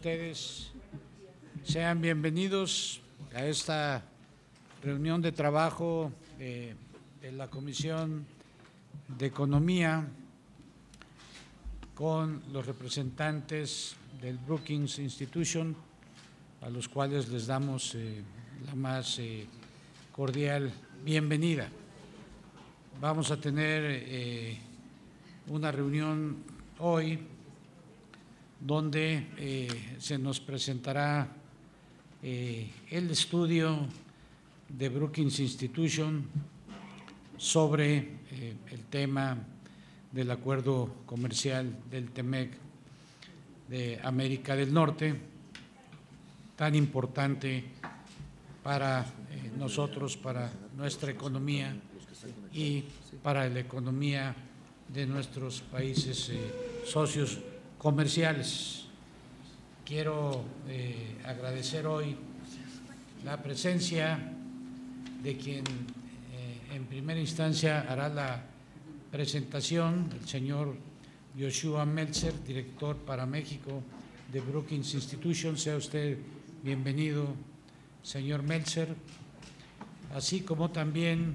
ustedes. Sean bienvenidos a esta reunión de trabajo de la Comisión de Economía con los representantes del Brookings Institution, a los cuales les damos la más cordial bienvenida. Vamos a tener una reunión hoy donde se nos presentará el estudio de Brookings Institution sobre el tema del acuerdo comercial del TEMEC de América del Norte, tan importante para nosotros, para nuestra economía y para la economía de nuestros países socios comerciales. Quiero agradecer hoy la presencia de quien en primera instancia hará la presentación, el señor Yoshua Meltzer, director para México de Brookings Institution. Sea usted bienvenido, señor Meltzer, así como también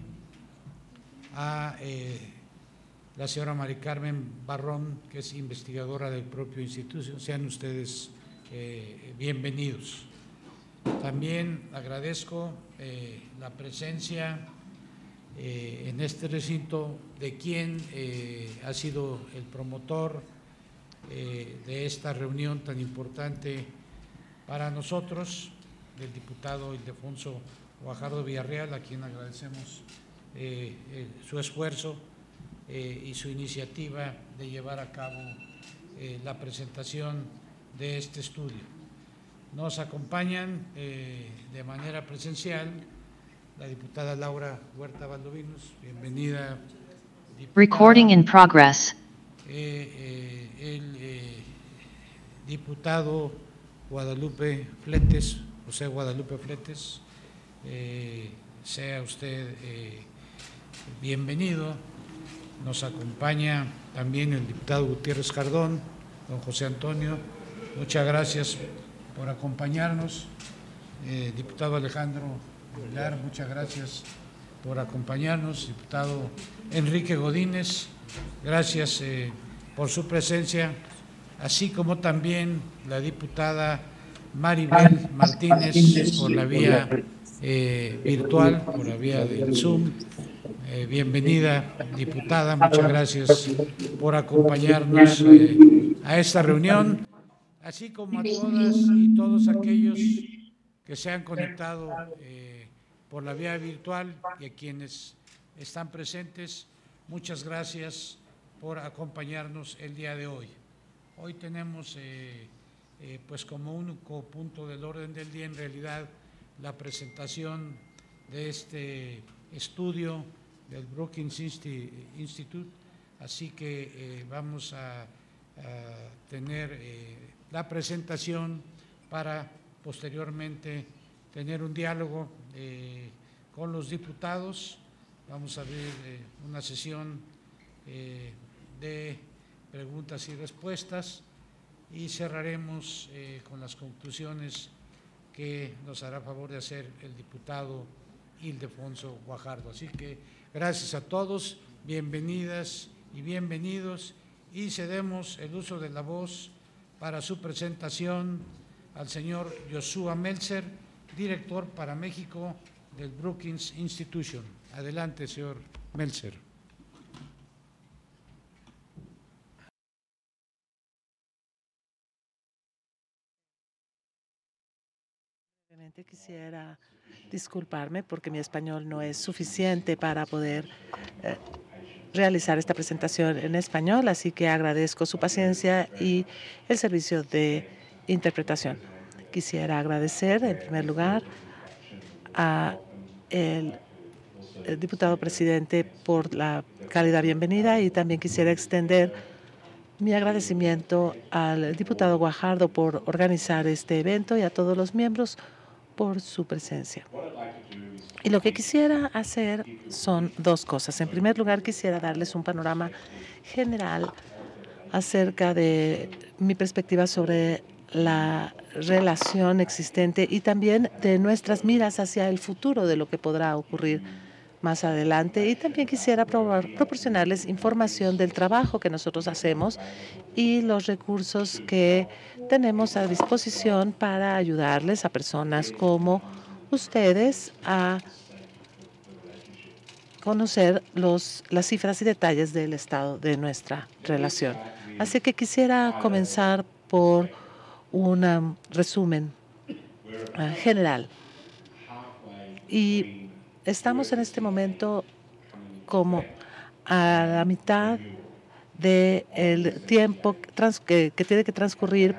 a la señora Mari Carmen Barrón, que es investigadora del propio instituto. Sean ustedes bienvenidos. También agradezco la presencia en este recinto de quien ha sido el promotor de esta reunión tan importante para nosotros, del diputado Ildefonso Guajardo Villarreal, a quien agradecemos su esfuerzo y su iniciativa de llevar a cabo la presentación de este estudio. Nos acompañan de manera presencial la diputada Laura Huerta Valdovinos. Bienvenida, diputada. Recording in progress. El diputado Guadalupe Fletes, José Guadalupe Fletes, sea usted bienvenido. Nos acompaña también el diputado Gutiérrez Cardón, don José Antonio. Muchas gracias por acompañarnos. Diputado Alejandro Aguilar, muchas gracias por acompañarnos. Diputado Enrique Godínez, gracias por su presencia, así como también la diputada Maribel Martínez por la vía virtual, por la vía del Zoom. Bienvenida, diputada, muchas gracias por acompañarnos a esta reunión, así como a todas y todos aquellos que se han conectado por la vía virtual y a quienes están presentes. Muchas gracias por acompañarnos el día de hoy. Hoy tenemos pues como único punto del orden del día en realidad la presentación de este estudio del Brookings Institute, así que vamos a tener la presentación para posteriormente tener un diálogo con los diputados. Vamos a abrir una sesión de preguntas y respuestas y cerraremos con las conclusiones que nos hará favor de hacer el diputado Ildefonso Guajardo. Así que gracias a todos, bienvenidas y bienvenidos, y cedemos el uso de la voz para su presentación al señor Yoshua Meltzer, director para México del Brookings Institution. Adelante, señor Meltzer. Brevemente quisiera disculparme porque mi español no es suficiente para poder realizar esta presentación en español, así que agradezco su paciencia y el servicio de interpretación. Quisiera agradecer en primer lugar a el diputado presidente por la cálida bienvenida, y también quisiera extender mi agradecimiento al diputado Guajardo por organizar este evento y a todos los miembros por su presencia. Y lo que quisiera hacer son dos cosas. En primer lugar, quisiera darles un panorama general acerca de mi perspectiva sobre la relación existente y también de nuestras miras hacia el futuro de lo que podrá ocurrir más adelante. Y también quisiera proporcionarles información del trabajo que nosotros hacemos y los recursos que tenemos a disposición para ayudarles a personas como ustedes a conocer las cifras y detalles del estado de nuestra relación. Así que quisiera comenzar por un resumen general. Y estamos en este momento como a la mitad del tiempo que tiene que transcurrir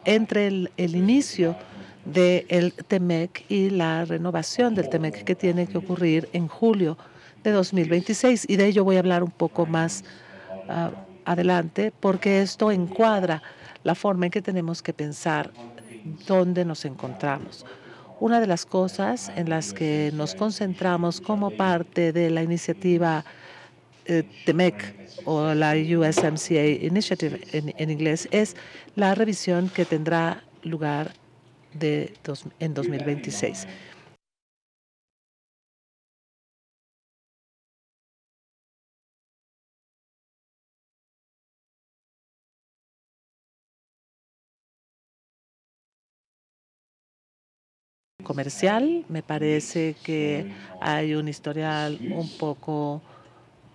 entre el inicio del TEMEC y la renovación del TEMEC, que tiene que ocurrir en julio de 2026. Y de ello voy a hablar un poco más adelante, porque esto encuadra la forma en que tenemos que pensar dónde nos encontramos. Una de las cosas en las que nos concentramos como parte de la iniciativa TEMEC o la USMCA Initiative en inglés es la revisión que tendrá lugar en 2026. Comercial, me parece que hay un historial un poco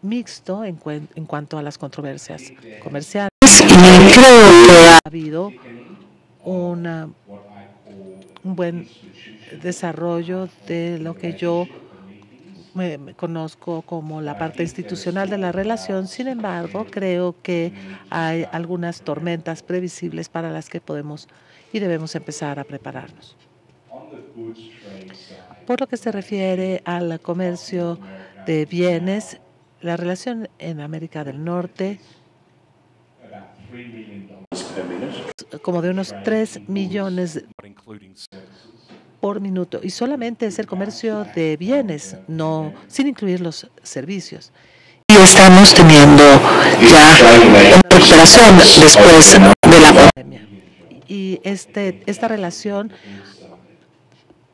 mixto en cuanto a las controversias comerciales, y creo que ha habido un buen desarrollo de lo que yo me conozco como la parte institucional de la relación. Sin embargo, creo que hay algunas tormentas previsibles para las que podemos y debemos empezar a prepararnos. Por lo que se refiere al comercio de bienes, la relación en América del Norte como de unos 3 millones por minuto, y solamente es el comercio de bienes, no sin incluir los servicios. Y estamos teniendo ya una recuperación después de la pandemia. Y esta relación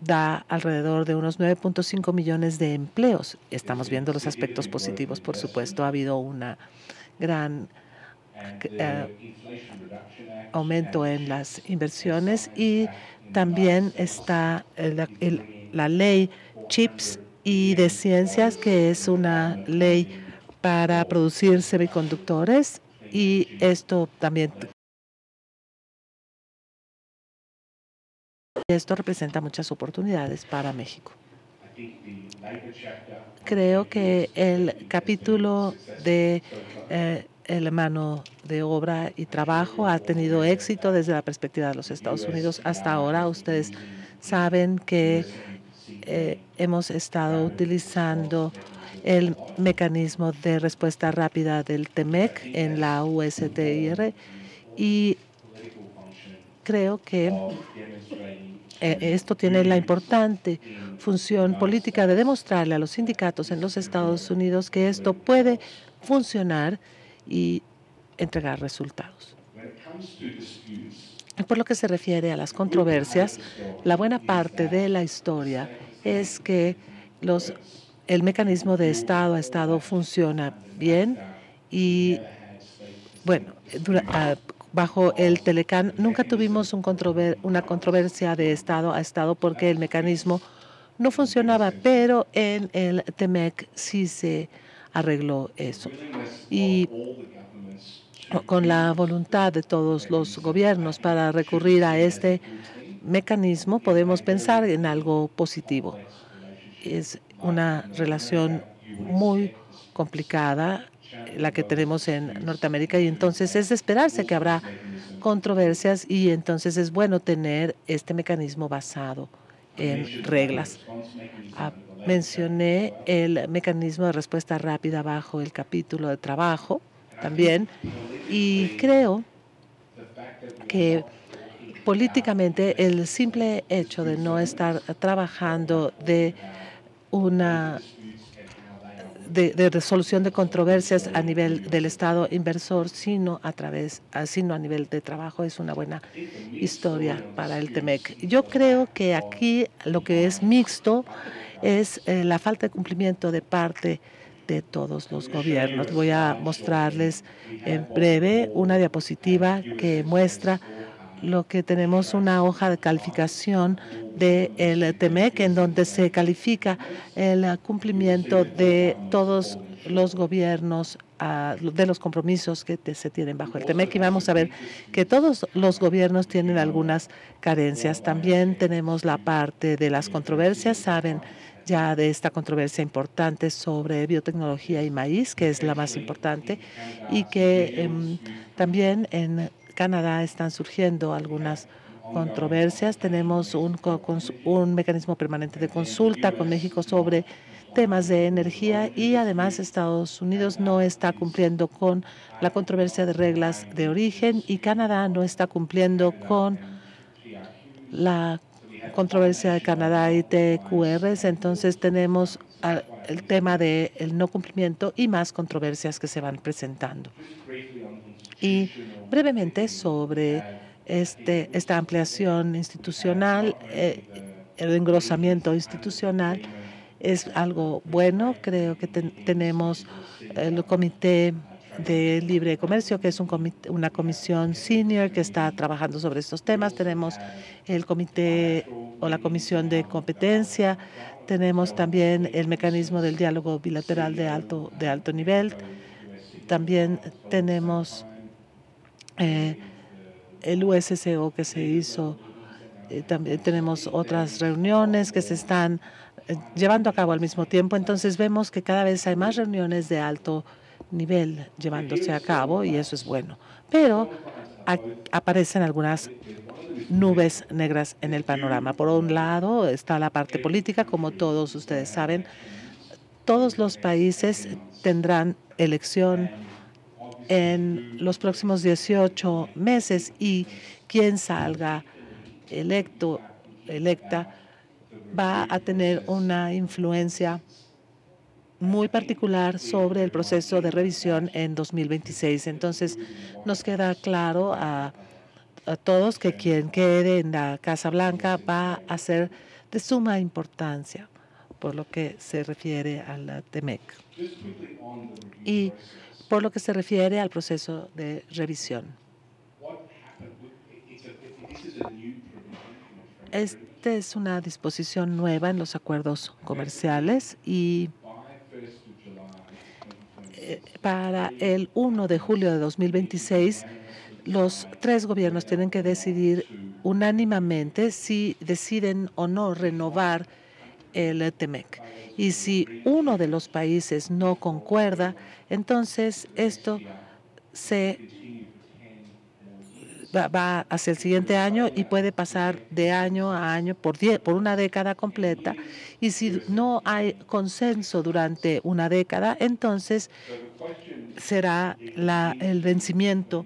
da alrededor de unos 9.5 millones de empleos. Estamos viendo los aspectos positivos, por supuesto. Ha habido una gran aumento en las inversiones, y también está la ley CHIPS y de ciencias, que es una ley para producir semiconductores, y esto también representa muchas oportunidades para México. Creo que el capítulo de la mano de obra y trabajo ha tenido éxito desde la perspectiva de los Estados Unidos hasta ahora. Ustedes saben que hemos estado utilizando el mecanismo de respuesta rápida del TEMEC en la USTR, y creo que esto tiene la importante función política de demostrarle a los sindicatos en los Estados Unidos que esto puede funcionar y entregar resultados. Por lo que se refiere a las controversias, la buena parte de la historia es que el mecanismo de Estado a Estado funciona bien, y bueno, bajo el Telecán nunca tuvimos una controversia de Estado a Estado porque el mecanismo no funcionaba, pero en el TEMEC sí se arregló eso. Y con la voluntad de todos los gobiernos para recurrir a este mecanismo, podemos pensar en algo positivo. Es una relación muy complicada la que tenemos en Norteamérica, y entonces es de esperarse que habrá controversias, y entonces es bueno tener este mecanismo basado en reglas. Mencioné el mecanismo de respuesta rápida bajo el capítulo de trabajo también, y creo que políticamente el simple hecho de no estar trabajando de de resolución de controversias a nivel del Estado inversor, sino a nivel de trabajo. Es una buena historia para el TEMEC. Yo creo que aquí lo que es mixto es la falta de cumplimiento de parte de todos los gobiernos. Voy a mostrarles en breve una diapositiva que muestra lo que tenemos una hoja de calificación del TEMEC en donde se califica el cumplimiento de todos los gobiernos de los compromisos que se tienen bajo el TEMEC, y vamos a ver que todos los gobiernos tienen algunas carencias. También tenemos la parte de las controversias. Saben ya de esta controversia importante sobre biotecnología y maíz, que es la más importante, y que también en Canadá están surgiendo algunas controversias. Tenemos un mecanismo permanente de consulta con México sobre temas de energía, y además Estados Unidos no está cumpliendo con la controversia de reglas de origen y Canadá no está cumpliendo con la controversia de Canadá y TQRs. Entonces tenemos el tema del no cumplimiento y más controversias que se van presentando. Y brevemente sobre esta ampliación institucional, el engrosamiento institucional es algo bueno. Creo que tenemos el Comité de Libre Comercio, que es una comisión senior que está trabajando sobre estos temas. Tenemos el comité o la comisión de competencia. Tenemos también el mecanismo del diálogo bilateral de alto nivel. También tenemos el USCO que se hizo. También tenemos otras reuniones que se están llevando a cabo al mismo tiempo. Entonces vemos que cada vez hay más reuniones de alto nivel llevándose a cabo, y eso es bueno. Pero aparecen algunas nubes negras en el panorama. Por un lado está la parte política. Como todos ustedes saben, todos los países tendrán elección en los próximos 18 meses, y quien salga electa va a tener una influencia muy particular sobre el proceso de revisión en 2026. Entonces, nos queda claro a todos que quien quede en la Casa Blanca va a ser de suma importancia por lo que se refiere a la TEMEC y por lo que se refiere al proceso de revisión. Esta es una disposición nueva en los acuerdos comerciales, y para el 1 de julio de 2026, los 3 gobiernos tienen que decidir unánimemente si deciden o no renovar el TEMEC. Y si uno de los países no concuerda, entonces esto va hacia el siguiente año y puede pasar de año a año por una década completa. Y si no hay consenso durante una década, entonces será el vencimiento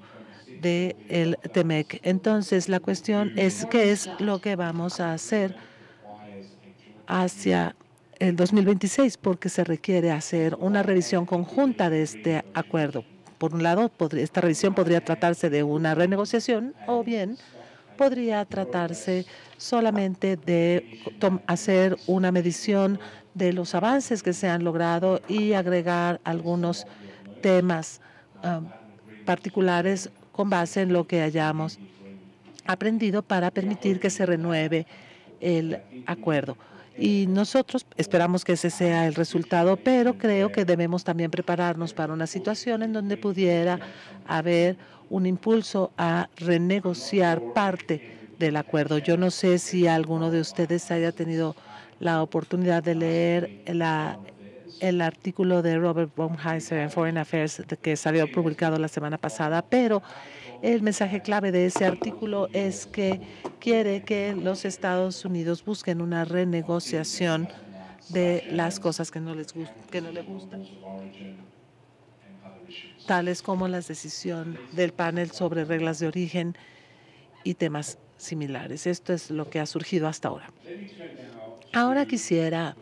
del TEMEC. Entonces, la cuestión es qué es lo que vamos a hacer hacia el 2026, porque se requiere hacer una revisión conjunta de este acuerdo. Por un lado, esta revisión podría tratarse de una renegociación, o bien podría tratarse solamente de hacer una medición de los avances que se han logrado y agregar algunos temas particulares con base en lo que hayamos aprendido para permitir que se renueve el acuerdo. Y nosotros esperamos que ese sea el resultado, pero creo que debemos también prepararnos para una situación en donde pudiera haber un impulso a renegociar parte del acuerdo. Yo no sé si alguno de ustedes haya tenido la oportunidad de leer el artículo de Robert Baumeister en Foreign Affairs que salió publicado la semana pasada, pero el mensaje clave de ese artículo es que quiere que los Estados Unidos busquen una renegociación de las cosas que no le gustan, tales como la decisión del panel sobre reglas de origen y temas similares. Esto es lo que ha surgido hasta ahora. Ahora quisiera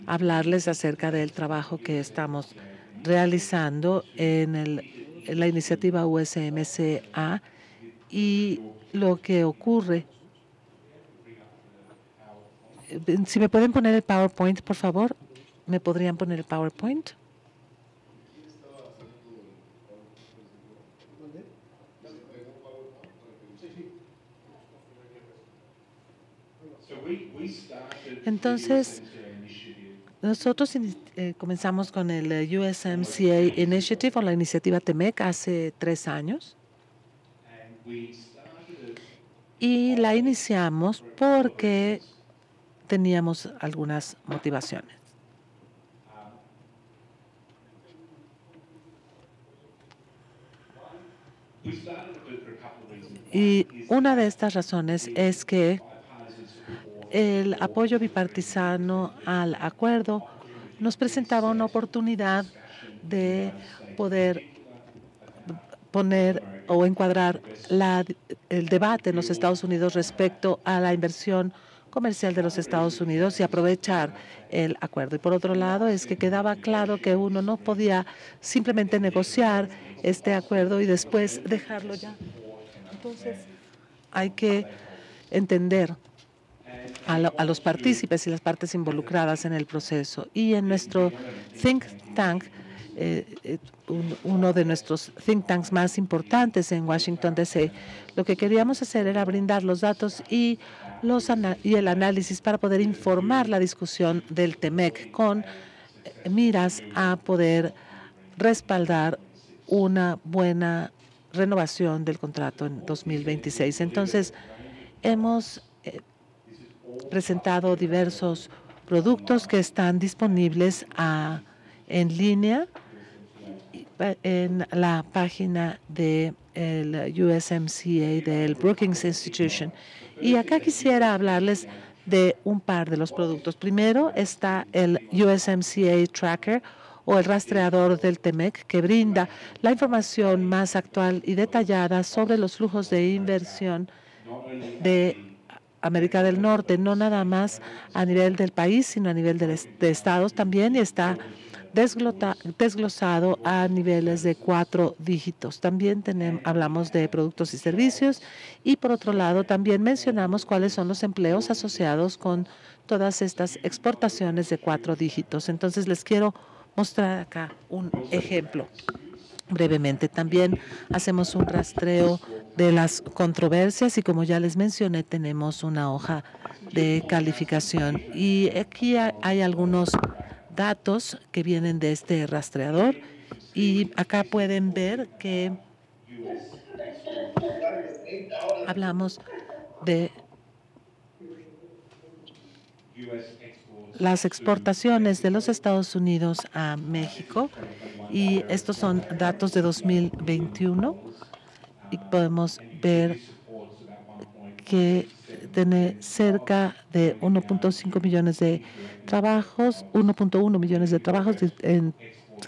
hablarles acerca del trabajo que estamos realizando en la iniciativa USMCA y lo que ocurre. Si me pueden poner el PowerPoint, por favor. ¿Me podrían poner el PowerPoint? Entonces, nosotros comenzamos con el USMCA Initiative o la iniciativa TEMEC hace 3 años. Y la iniciamos porque teníamos algunas motivaciones. Y una de estas razones es que el apoyo bipartisano al acuerdo nos presentaba una oportunidad de poder poner o encuadrar el debate en los Estados Unidos respecto a la inversión comercial de los Estados Unidos y aprovechar el acuerdo. Y por otro lado, es que quedaba claro que uno no podía simplemente negociar este acuerdo y después dejarlo ya. Entonces, hay que entender a los partícipes y las partes involucradas en el proceso. Y en nuestro think tank, uno de nuestros think tanks más importantes en Washington, D.C., lo que queríamos hacer era brindar los datos y el análisis para poder informar la discusión del TEMEC con miras a poder respaldar una buena renovación del contrato en 2026. Entonces, hemos presentado diversos productos que están disponibles en línea en la página del USMCA del Brookings Institution. Y acá quisiera hablarles de un par de los productos. Primero está el USMCA Tracker o el rastreador del TEMEC, que brinda la información más actual y detallada sobre los flujos de inversión de América del Norte, no nada más a nivel del país, sino a nivel de estados también, y está desglosado a niveles de 4 dígitos. También hablamos de productos y servicios y, por otro lado, también mencionamos cuáles son los empleos asociados con todas estas exportaciones de 4 dígitos. Entonces, les quiero mostrar acá un ejemplo. Brevemente, también hacemos un rastreo de las controversias y, como ya les mencioné, tenemos una hoja de calificación. Y aquí hay algunos datos que vienen de este rastreador y acá pueden ver que hablamos de las exportaciones de los Estados Unidos a México, y estos son datos de 2021 y podemos ver que tiene cerca de 1.5 millones de trabajos, 1.1 millones de trabajos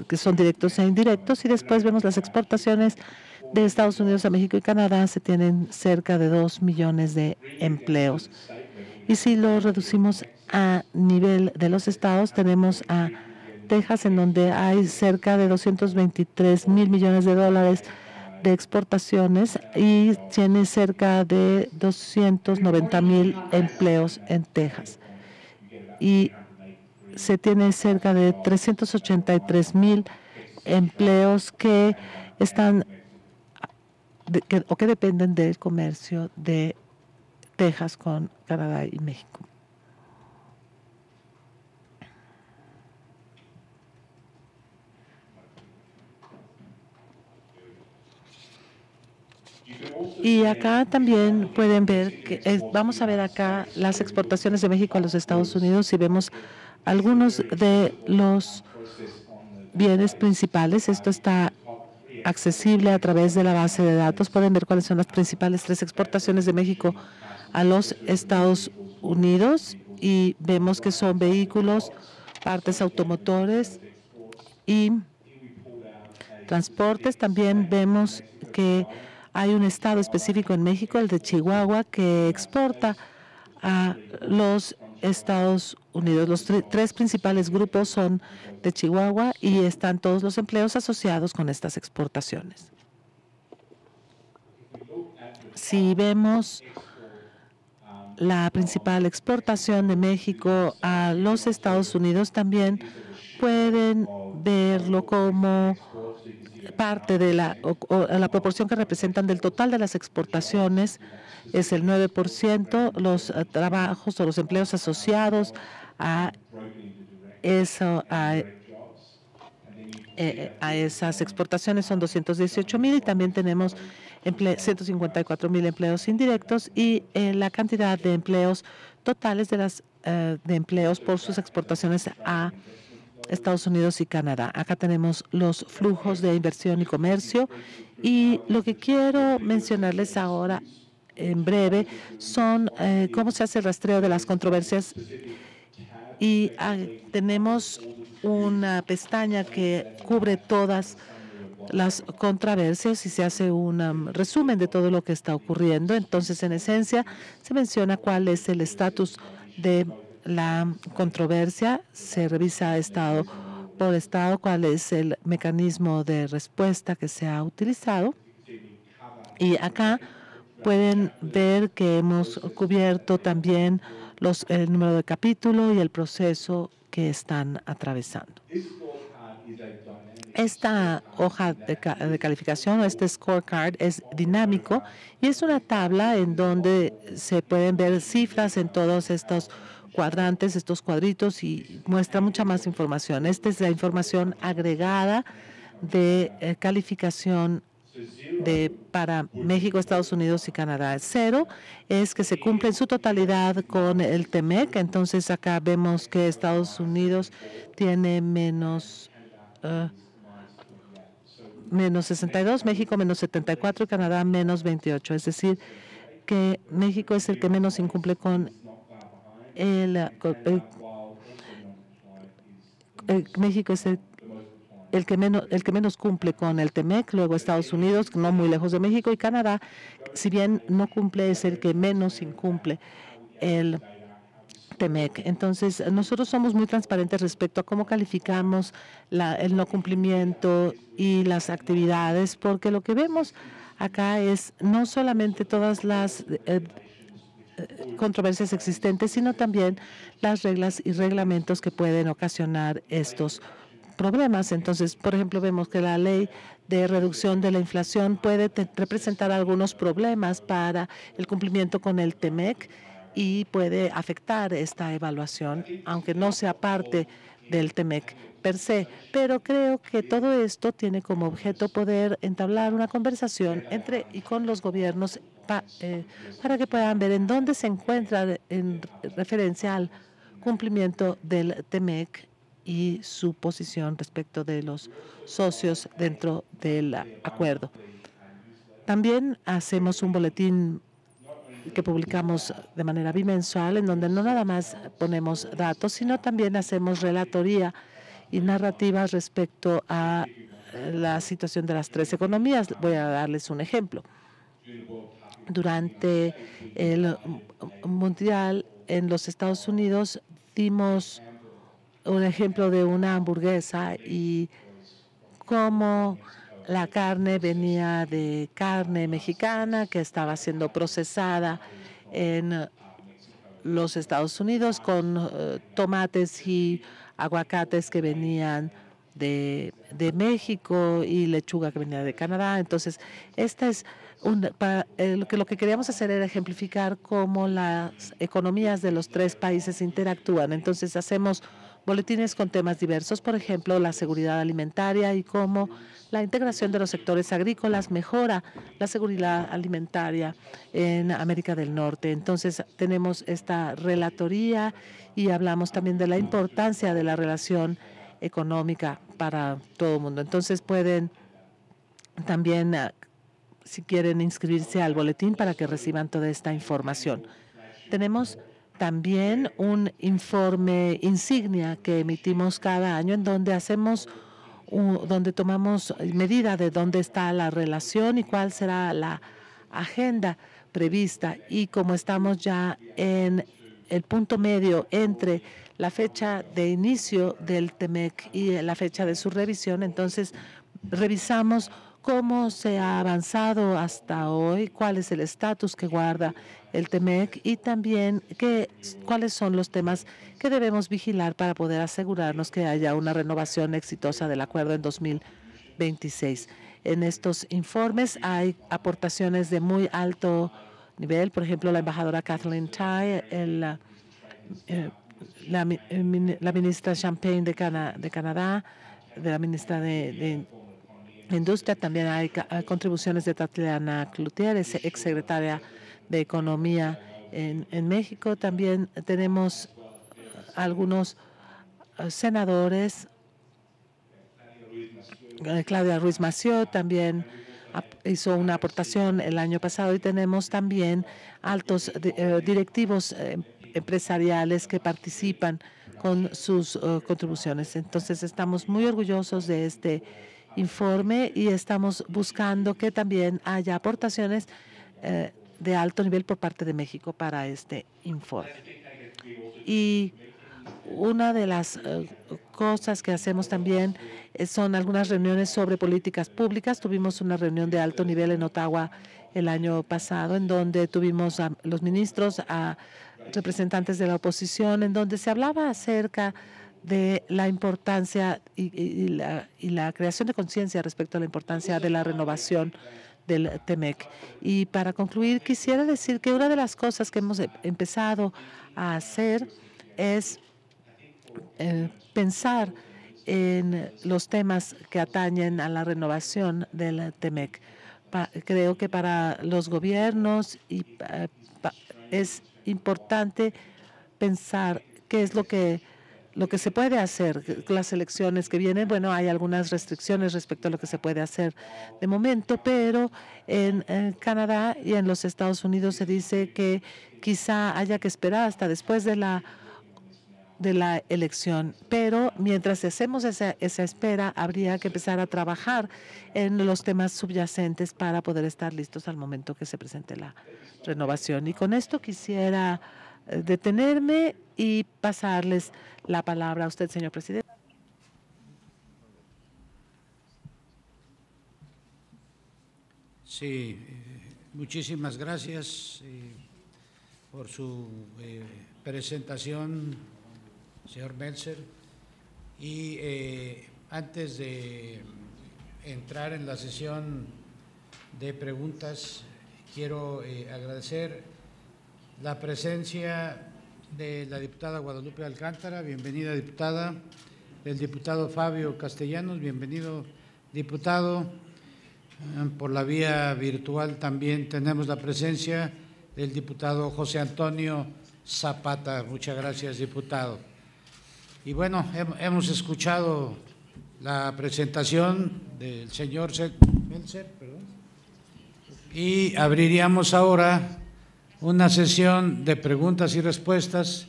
que son directos e indirectos, y después vemos las exportaciones de Estados Unidos a México y Canadá, se tienen cerca de 2 millones de empleos. Y si lo reducimos a nivel de los estados, tenemos a Texas, en donde hay cerca de 223 mil millones de dólares de exportaciones y tiene cerca de 290 mil empleos en Texas. Y se tiene cerca de 383 mil empleos que están o que dependen del comercio de Texas con Canadá y México. Y acá también pueden ver que vamos a ver acá las exportaciones de México a los Estados Unidos y vemos algunos de los bienes principales. Esto está accesible a través de la base de datos. Pueden ver cuáles son las principales 3 exportaciones de México a los Estados Unidos y vemos que son vehículos, partes automotores y transportes. También vemos que hay un estado específico en México, el de Chihuahua, que exporta a los Estados Unidos. Los tres principales grupos son de Chihuahua y están todos los empleos asociados con estas exportaciones. Si vemos la principal exportación de México a los Estados Unidos, también pueden verlo como parte de la proporción que representan del total de las exportaciones. Es el 9%, los trabajos o los empleos asociados a esas exportaciones son 218,000 y también tenemos 154,000 empleos indirectos y la cantidad de empleos totales de empleos por sus exportaciones a Estados Unidos y Canadá. Acá tenemos los flujos de inversión y comercio y lo que quiero mencionarles ahora en breve son cómo se hace el rastreo de las controversias y tenemos una pestaña que cubre todas las controversias y se hace un resumen de todo lo que está ocurriendo. Entonces, en esencia, se menciona cuál es el estatus de la controversia, se revisa estado por estado cuál es el mecanismo de respuesta que se ha utilizado. Y acá pueden ver que hemos cubierto también el número de capítulo y el proceso que están atravesando. Esta hoja de calificación o este scorecard es dinámico y es una tabla en donde se pueden ver cifras en todos estos cuadrantes, estos cuadritos y muestra mucha más información. Esta es la información agregada de calificación para México, Estados Unidos y Canadá. 0 es que se cumple en su totalidad con el TEMEC. Entonces, acá vemos que Estados Unidos tiene menos 62, México menos 74 y Canadá menos 28. Es decir, que México es el que menos incumple con México es el que menos cumple con el TEMEC, luego Estados Unidos, no muy lejos de México, y Canadá, si bien no cumple, es el que menos incumple el TEMEC. Entonces, nosotros somos muy transparentes respecto a cómo calificamos el no cumplimiento y las actividades, porque lo que vemos acá es no solamente todas las controversias existentes, sino también las reglas y reglamentos que pueden ocasionar estos problemas. Entonces, por ejemplo, vemos que la ley de reducción de la inflación puede representar algunos problemas para el cumplimiento con el TEMEC y puede afectar esta evaluación, aunque no sea parte del TEMEC per se. Pero creo que todo esto tiene como objeto poder entablar una conversación entre y con los gobiernos para que puedan ver en dónde se encuentra en referencia al cumplimiento del TEMEC y su posición respecto de los socios dentro del acuerdo. También hacemos un boletín que publicamos de manera bimensual, en donde no nada más ponemos datos, sino también hacemos relatoría y narrativas respecto a la situación de las tres economías. Voy a darles un ejemplo. Durante el Mundial en los Estados Unidos dimos un ejemplo de una hamburguesa y cómo la carne venía de carne mexicana que estaba siendo procesada en los Estados Unidos con tomates y aguacates que venían de México y lechuga que venía de Canadá. Entonces, esta es lo que queríamos hacer era ejemplificar cómo las economías de los tres países interactúan. Entonces, hacemos boletines con temas diversos, por ejemplo, la seguridad alimentaria y cómo la integración de los sectores agrícolas mejora la seguridad alimentaria en América del Norte. Entonces, tenemos esta relatoría y hablamos también de la importancia de la relación económica para todo el mundo. Entonces, pueden también, si quieren, inscribirse al boletín para que reciban toda esta información. Tenemos también un informe insignia que emitimos cada año en donde donde tomamos medida de dónde está la relación y cuál será la agenda prevista, y como estamos ya en el punto medio entre la fecha de inicio del TEMEC y la fecha de su revisión, entonces revisamos cómo se ha avanzado hasta hoy, cuál es el estatus que guarda el TEMEC y también cuáles son los temas que debemos vigilar para poder asegurarnos que haya una renovación exitosa del acuerdo en 2026. En estos informes hay aportaciones de muy alto nivel, por ejemplo, la embajadora Kathleen Tai, la ministra Champagne de Canadá, de la ministra de Industria. También hay contribuciones de Tatiana Cloutier, exsecretaria de Economía en México. También tenemos algunos senadores. Claudia Ruiz Massieu también hizo una aportación el año pasado, y tenemos también altos directivos empresariales que participan con sus contribuciones. Entonces, estamos muy orgullosos de este informe y estamos buscando que también haya aportaciones de alto nivel por parte de México para este informe. Y una de las cosas que hacemos también son algunas reuniones sobre políticas públicas. Tuvimos una reunión de alto nivel en Ottawa el año pasado, en donde tuvimos a los ministros, a representantes de la oposición, en donde se hablaba acerca de la importancia y la creación de conciencia respecto a la importancia de la renovación del TEMEC. Y para concluir, quisiera decir que una de las cosas que hemos empezado a hacer es pensar en los temas que atañen a la renovación del TEMEC. Creo que para los gobiernos es importante pensar qué es lo que se puede hacer. Las elecciones que vienen, bueno, hay algunas restricciones respecto a lo que se puede hacer de momento, pero en Canadá y en los Estados Unidos se dice que quizá haya que esperar hasta después de la elección, pero mientras hacemos esa espera, habría que empezar a trabajar en los temas subyacentes para poder estar listos al momento que se presente la renovación. Y con esto quisiera detenerme y pasarles la palabra a usted, señor presidente. Sí, muchísimas gracias por su presentación, señor Meltzer. Y antes de entrar en la sesión de preguntas, quiero agradecer la presencia de la diputada Guadalupe Alcántara. Bienvenida, diputada. Del diputado Fabio Castellanos. Bienvenido, diputado. Por la vía virtual también tenemos la presencia del diputado José Antonio Zapata. Muchas gracias, diputado. Y bueno, hemos escuchado la presentación del señor Meltzer, y abriríamos ahora una sesión de preguntas y respuestas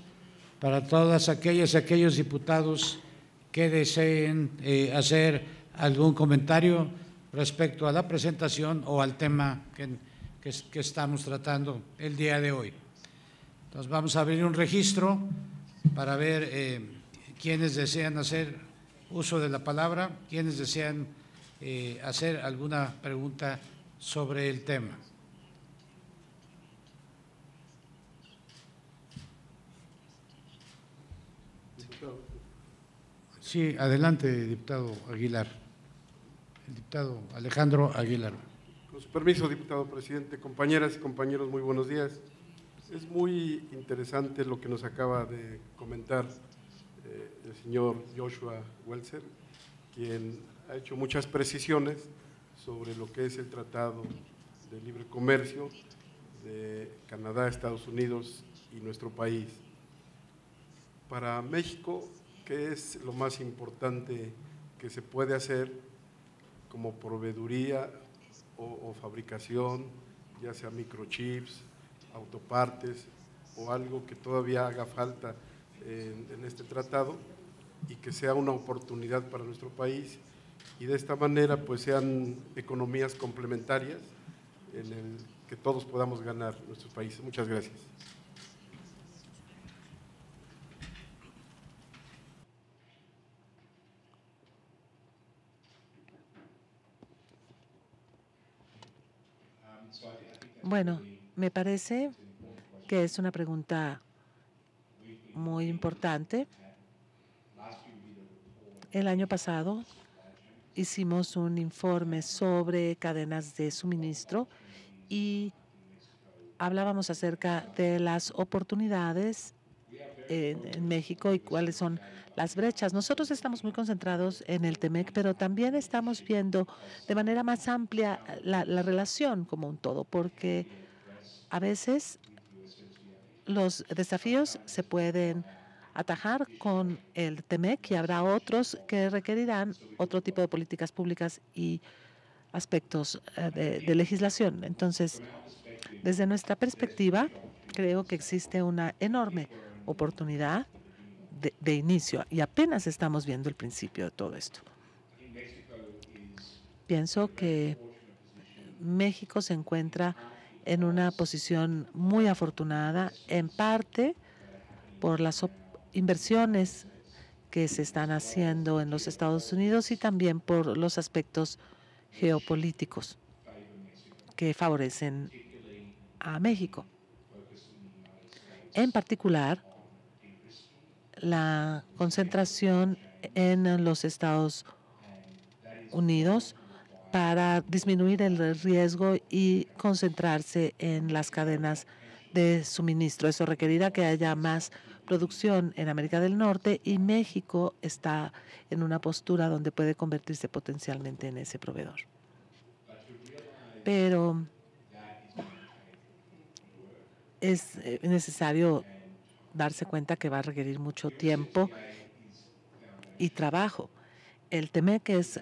para todas aquellas y aquellos diputados que deseen hacer algún comentario respecto a la presentación o al tema que estamos tratando el día de hoy. Entonces vamos a abrir un registro para ver quienes desean hacer uso de la palabra, quienes desean hacer alguna pregunta sobre el tema. Sí, adelante, diputado Aguilar. El diputado Alejandro Aguilar. Con su permiso, diputado presidente, compañeras y compañeros, muy buenos días. Es muy interesante lo que nos acaba de comentar el señor Joshua Welser, quien ha hecho muchas precisiones sobre lo que es el Tratado de Libre Comercio de Canadá, Estados Unidos y nuestro país. Para México, ¿qué es lo más importante que se puede hacer como proveeduría o fabricación, ya sea microchips, autopartes o algo que todavía haga falta en este tratado y que sea una oportunidad para nuestro país, y de esta manera pues sean economías complementarias en el que todos podamos ganar en nuestros países. Muchas gracias. Bueno, me parece que es una pregunta muy importante. El año pasado hicimos un informe sobre cadenas de suministro y hablábamos acerca de las oportunidades en México y cuáles son las brechas. Nosotros estamos muy concentrados en el TEMEC, pero también estamos viendo de manera más amplia la relación como un todo, porque a veces los desafíos se pueden atajar con el TEMEC y habrá otros que requerirán otro tipo de políticas públicas y aspectos de legislación. Entonces, desde nuestra perspectiva, creo que existe una enorme oportunidad de inicio y apenas estamos viendo el principio de todo esto. Pienso que México se encuentra en una posición muy afortunada, en parte por las inversiones que se están haciendo en los Estados Unidos y también por los aspectos geopolíticos que favorecen a México. En particular, la concentración en los Estados Unidos para disminuir el riesgo y concentrarse en las cadenas de suministro. Eso requerirá que haya más producción en América del Norte y México está en una postura donde puede convertirse potencialmente en ese proveedor. Pero es necesario darse cuenta que va a requerir mucho tiempo y trabajo. El TEMEC es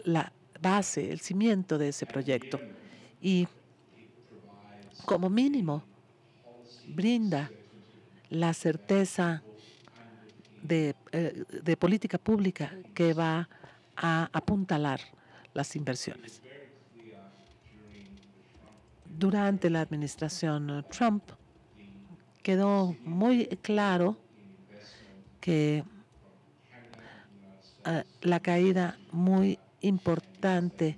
la base, el cimiento de ese proyecto y como mínimo brinda la certeza de política pública que va a apuntalar las inversiones. Durante la administración Trump quedó muy claro que la caída muy importante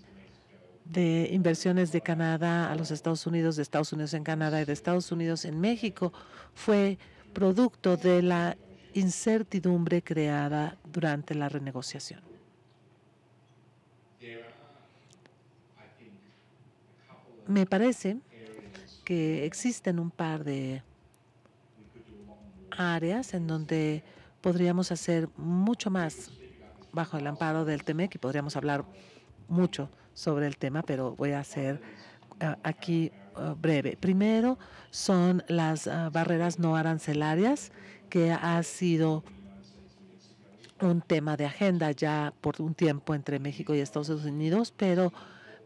de inversiones de Canadá a los Estados Unidos, de Estados Unidos en Canadá y de Estados Unidos en México fue producto de la incertidumbre creada durante la renegociación. Me parece que existen un par de áreas en donde podríamos hacer mucho más bajo el amparo del TEMEC y podríamos hablar mucho sobre el tema, pero voy a ser aquí breve. Primero son las barreras no arancelarias, que ha sido un tema de agenda ya por un tiempo entre México y Estados Unidos, pero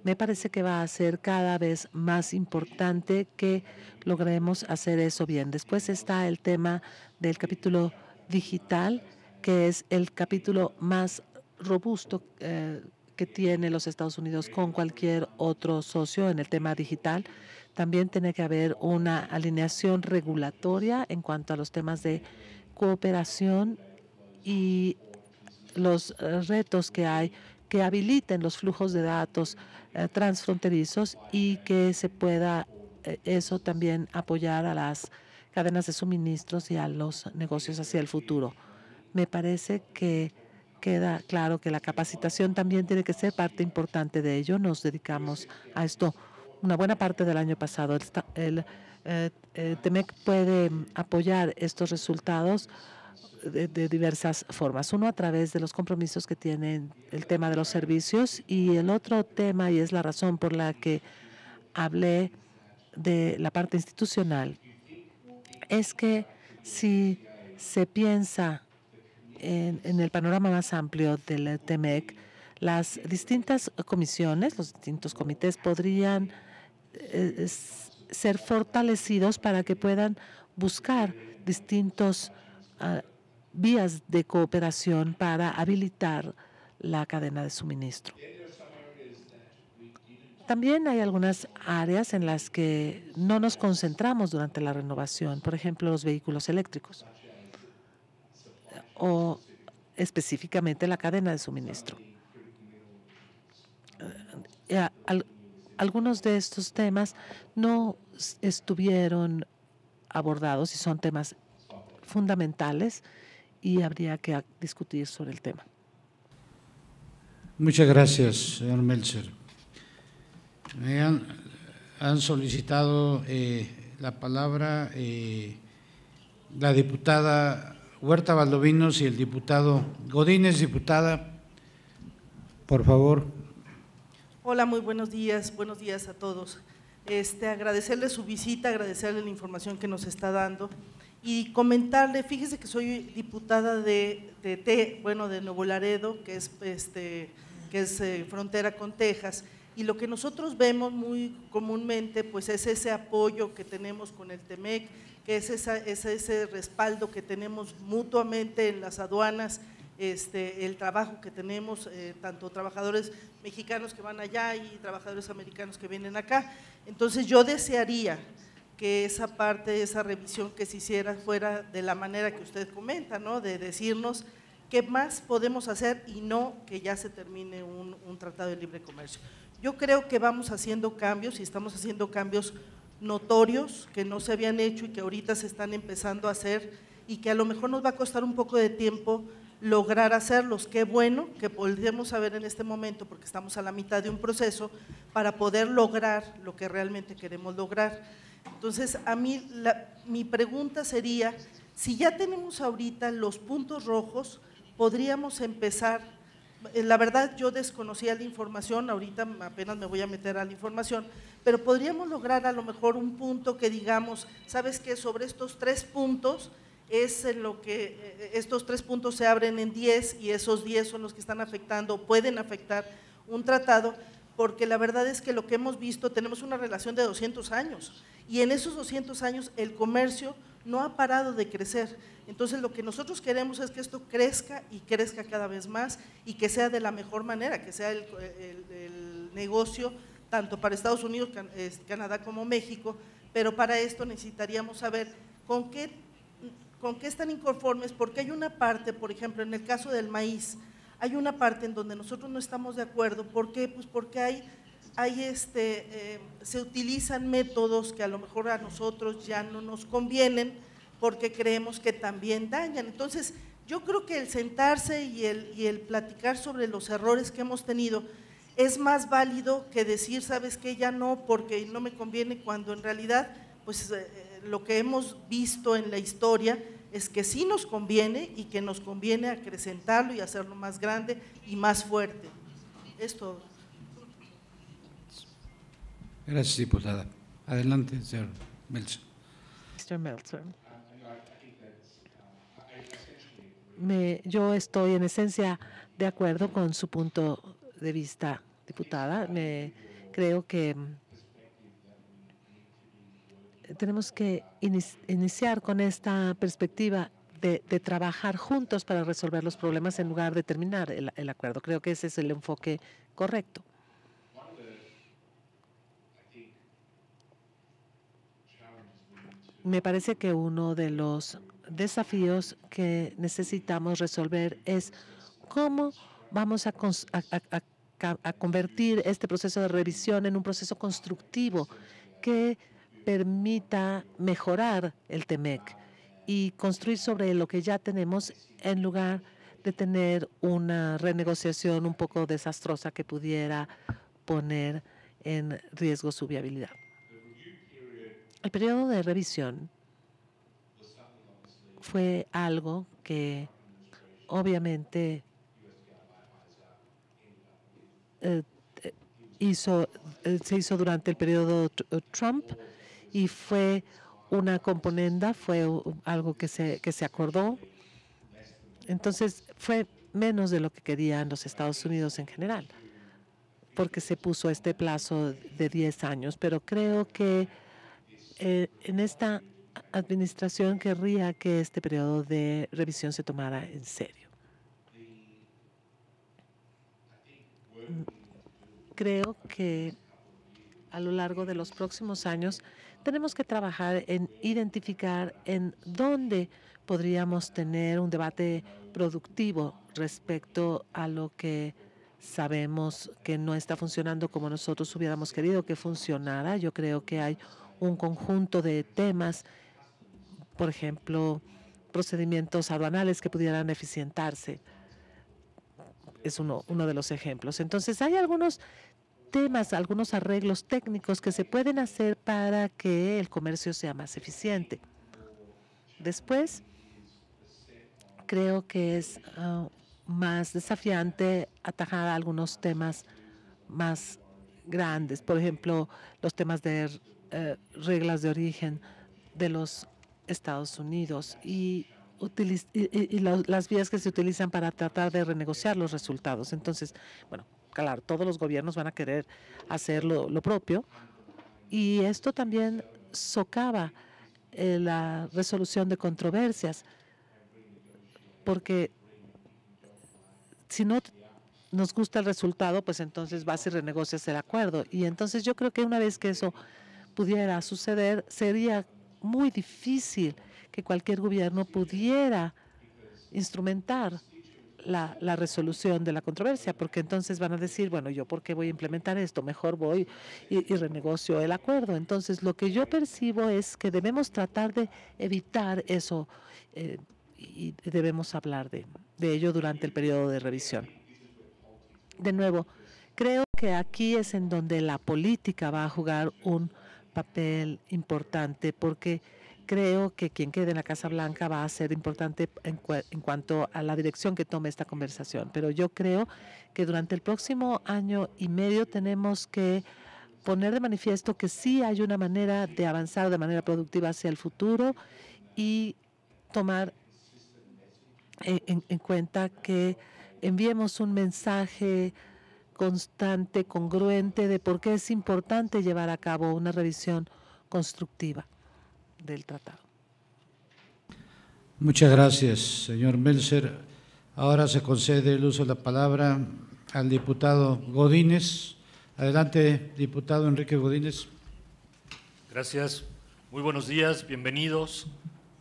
me parece que va a ser cada vez más importante que logremos hacer eso bien. Después está el tema del capítulo digital, que es el capítulo más robusto que tiene los Estados Unidos con cualquier otro socio en el tema digital. También tiene que haber una alineación regulatoria en cuanto a los temas de cooperación y los retos que hay que habiliten los flujos de datos transfronterizos y que se pueda eso también apoyar a las cadenas de suministros y a los negocios hacia el futuro. Me parece que queda claro que la capacitación también tiene que ser parte importante de ello. Nos dedicamos a esto una buena parte del año pasado. El TEMEC puede apoyar estos resultados de diversas formas. Uno, a través de los compromisos que tienen el tema de los servicios, y el otro tema, y es la razón por la que hablé de la parte institucional, es que si se piensa en el panorama más amplio del TEMEC, las distintas comisiones, los distintos comités podrían ser fortalecidos para que puedan buscar distintos vías de cooperación para habilitar la cadena de suministro. También hay algunas áreas en las que no nos concentramos durante la renovación, por ejemplo, los vehículos eléctricos o específicamente la cadena de suministro. Algunos de estos temas no estuvieron abordados y son temas fundamentales y habría que discutir sobre el tema. Muchas gracias, señor Meltzer. Me han solicitado la palabra la diputada Huerta Valdovinos y el diputado Godínez. Diputada, por favor. Hola, muy buenos días a todos. Agradecerle su visita, agradecerle la información que nos está dando y comentarle, fíjese que soy diputada de Nuevo Laredo, que es frontera con Texas, y lo que nosotros vemos muy comúnmente pues es ese apoyo que tenemos con el TEMEC, que es ese respaldo que tenemos mutuamente en las aduanas, el trabajo que tenemos, tanto trabajadores mexicanos que van allá y trabajadores americanos que vienen acá. Entonces yo desearía que esa parte, esa revisión que se hiciera fuera de la manera que usted comenta, ¿no? De decirnos qué más podemos hacer y no que ya se termine un tratado de libre comercio. Yo creo que vamos haciendo cambios y estamos haciendo cambios notorios que no se habían hecho y que ahorita se están empezando a hacer y que a lo mejor nos va a costar un poco de tiempo lograr hacerlos. Qué bueno que podemos saber en este momento, porque estamos a la mitad de un proceso, para poder lograr lo que realmente queremos lograr. Entonces, a mí mi pregunta sería, si ya tenemos ahorita los puntos rojos, podríamos empezar. La verdad yo desconocía la información, ahorita apenas me voy a meter a la información, pero podríamos lograr a lo mejor un punto que digamos, ¿sabes qué? Sobre estos 3 puntos es en lo que estos 3 puntos se abren en 10 y esos 10 son los que están afectando, pueden afectar un tratado, porque la verdad es que lo que hemos visto, tenemos una relación de 200 años y en esos 200 años el comercio no ha parado de crecer. Entonces lo que nosotros queremos es que esto crezca y crezca cada vez más y que sea de la mejor manera, que sea el negocio tanto para Estados Unidos, Canadá como México, pero para esto necesitaríamos saber con qué están inconformes, porque hay una parte, por ejemplo, en el caso del maíz, hay una parte en donde nosotros no estamos de acuerdo. ¿Por qué? Pues porque se utilizan métodos que a lo mejor a nosotros ya no nos convienen porque creemos que también dañan. Entonces, yo creo que el sentarse y el platicar sobre los errores que hemos tenido es más válido que decir, ¿sabes qué? Ya no, porque no me conviene, cuando en realidad, pues lo que hemos visto en la historia es que sí nos conviene y que nos conviene acrecentarlo y hacerlo más grande y más fuerte. Es todo. Gracias, diputada. Adelante, señor Meltzer. Mr. Meltzer. Yo estoy en esencia de acuerdo con su punto de vista, diputada. Creo que tenemos que iniciar con esta perspectiva de trabajar juntos para resolver los problemas en lugar de terminar el acuerdo. Creo que ese es el enfoque correcto. Me parece que uno de los desafíos que necesitamos resolver es cómo vamos a convertir este proceso de revisión en un proceso constructivo que permita mejorar el TEMEC y construir sobre lo que ya tenemos en lugar de tener una renegociación un poco desastrosa que pudiera poner en riesgo su viabilidad. El periodo de revisión fue algo que obviamente se hizo durante el periodo Trump y fue una componenda, fue algo que se acordó. Entonces fue menos de lo que querían los Estados Unidos en general, porque se puso este plazo de 10 años, pero creo que en esta administración querría que este periodo de revisión se tomara en serio. Creo que a lo largo de los próximos años tenemos que trabajar en identificar en dónde podríamos tener un debate productivo respecto a lo que sabemos que no está funcionando como nosotros hubiéramos querido que funcionara. Yo creo que hay un conjunto de temas, por ejemplo, procedimientos aduanales que pudieran eficientarse. Es uno de los ejemplos. Entonces, hay algunos temas, algunos arreglos técnicos que se pueden hacer para que el comercio sea más eficiente. Después, creo que es más desafiante atajar algunos temas más grandes, por ejemplo, los temas de reglas de origen de los Estados Unidos y las vías que se utilizan para tratar de renegociar los resultados. Entonces, bueno, claro, todos los gobiernos van a querer hacer lo propio y esto también socava la resolución de controversias, porque si no nos gusta el resultado, pues entonces vas y renegocias el acuerdo. Y entonces yo creo que una vez que eso pudiera suceder, sería muy difícil que cualquier gobierno pudiera instrumentar la resolución de la controversia, porque entonces van a decir, bueno, ¿yo por qué voy a implementar esto? Mejor voy y renegocio el acuerdo. Entonces, lo que yo percibo es que debemos tratar de evitar eso y debemos hablar de ello durante el periodo de revisión. De nuevo, creo que aquí es en donde la política va a jugar un papel importante, porque creo que quien quede en la Casa Blanca va a ser importante en cuanto a la dirección que tome esta conversación. Pero yo creo que durante el próximo año y medio tenemos que poner de manifiesto que sí hay una manera de avanzar de manera productiva hacia el futuro y tomar en cuenta que enviemos un mensaje constante, congruente de por qué es importante llevar a cabo una revisión constructiva del tratado. Muchas gracias, señor Meltzer. Ahora se concede el uso de la palabra al diputado Godínez. Adelante, diputado Enrique Godínez. Gracias. Muy buenos días, bienvenidos.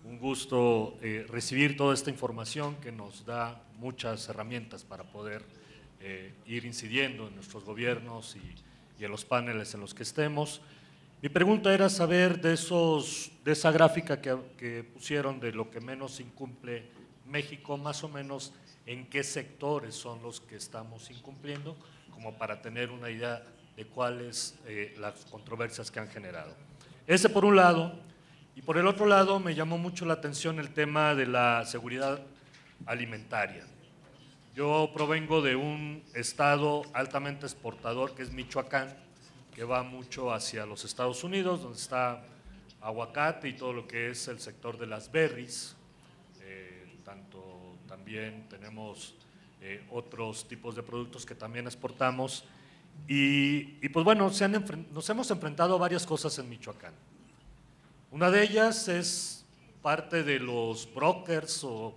Un gusto recibir toda esta información que nos da muchas herramientas para poder ir incidiendo en nuestros gobiernos y en los paneles en los que estemos. Mi pregunta era saber de esa gráfica que pusieron de lo que menos incumple México, más o menos en qué sectores son los que estamos incumpliendo, como para tener una idea de cuáles las controversias que han generado. Ese por un lado, y por el otro lado me llamó mucho la atención el tema de la seguridad alimentaria. Yo provengo de un estado altamente exportador que es Michoacán, que va mucho hacia los Estados Unidos, donde está aguacate y todo lo que es el sector de las berries. También tenemos otros tipos de productos que también exportamos. Y pues bueno, nos hemos enfrentado a varias cosas en Michoacán. Una de ellas es parte de los brokers o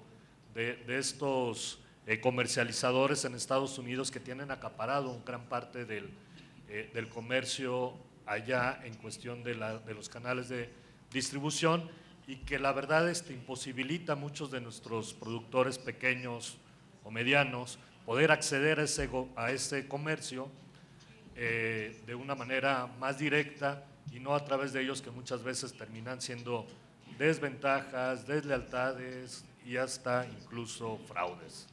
de estos comercializadores en Estados Unidos que tienen acaparado gran parte del comercio allá en cuestión de los canales de distribución y que la verdad imposibilita a muchos de nuestros productores pequeños o medianos poder acceder a ese comercio de una manera más directa y no a través de ellos, que muchas veces terminan siendo desventajas, deslealtades y hasta incluso fraudes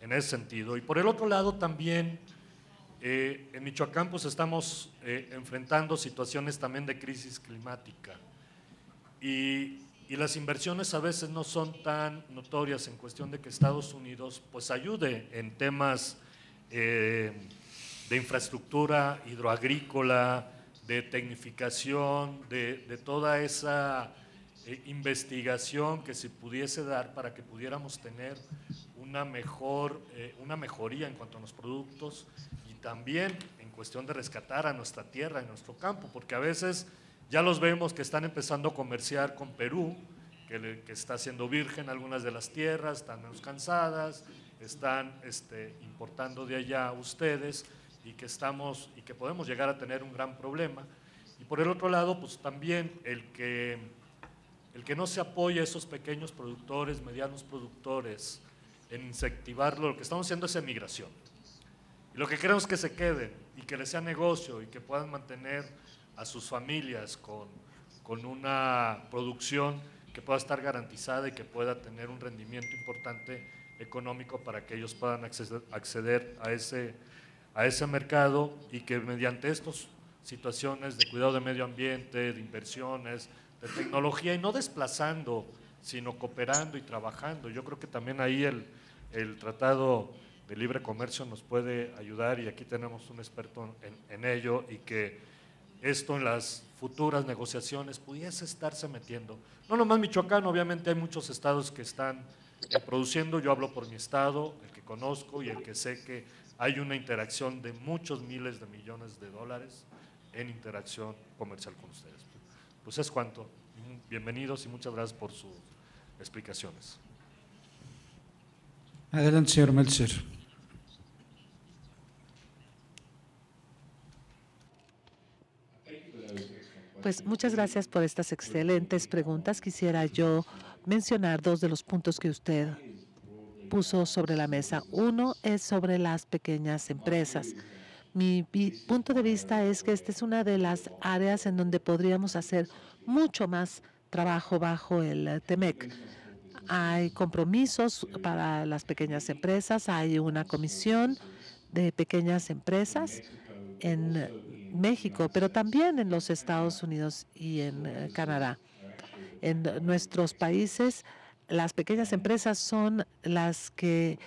en ese sentido. Y por el otro lado también en Michoacán pues estamos enfrentando situaciones también de crisis climática y las inversiones a veces no son tan notorias en cuestión de que Estados Unidos pues ayude en temas de infraestructura hidroagrícola, de tecnificación, de toda esa investigación que se pudiese dar para que pudiéramos tener una mejoría en cuanto a los productos y también en cuestión de rescatar a nuestra tierra, a nuestro campo, porque a veces ya los vemos que están empezando a comerciar con Perú, que está haciendo virgen algunas de las tierras, están menos cansadas, están importando de allá ustedes y que podemos llegar a tener un gran problema. Y por el otro lado, pues también el que no se apoye a esos pequeños productores, medianos productores, en incentivarlo, lo que estamos haciendo es emigración. Y lo que queremos es que se queden y que les sea negocio y que puedan mantener a sus familias con una producción que pueda estar garantizada y que pueda tener un rendimiento importante económico para que ellos puedan acceder a ese mercado y que mediante estas situaciones de cuidado de medio ambiente, de inversiones, de tecnología y no desplazando, sino cooperando y trabajando. Yo creo que también ahí el Tratado de Libre Comercio nos puede ayudar y aquí tenemos un experto en ello y que esto en las futuras negociaciones pudiese estarse metiendo. No nomás Michoacán, obviamente hay muchos estados que están produciendo, yo hablo por mi estado, el que conozco y el que sé que hay una interacción de muchos miles de millones de dólares en interacción comercial con ustedes. Pues es cuanto. Bienvenidos y muchas gracias por sus explicaciones. Adelante, señor Meltzer. Pues muchas gracias por estas excelentes preguntas. Quisiera yo mencionar dos de los puntos que usted puso sobre la mesa. Uno es sobre las pequeñas empresas. Mi punto de vista es que esta es una de las áreas en donde podríamos hacer mucho más trabajo bajo el TEMEC. Hay compromisos para las pequeñas empresas, hay una comisión de pequeñas empresas en México, pero también en los Estados Unidos y en Canadá. En nuestros países, las pequeñas empresas son las que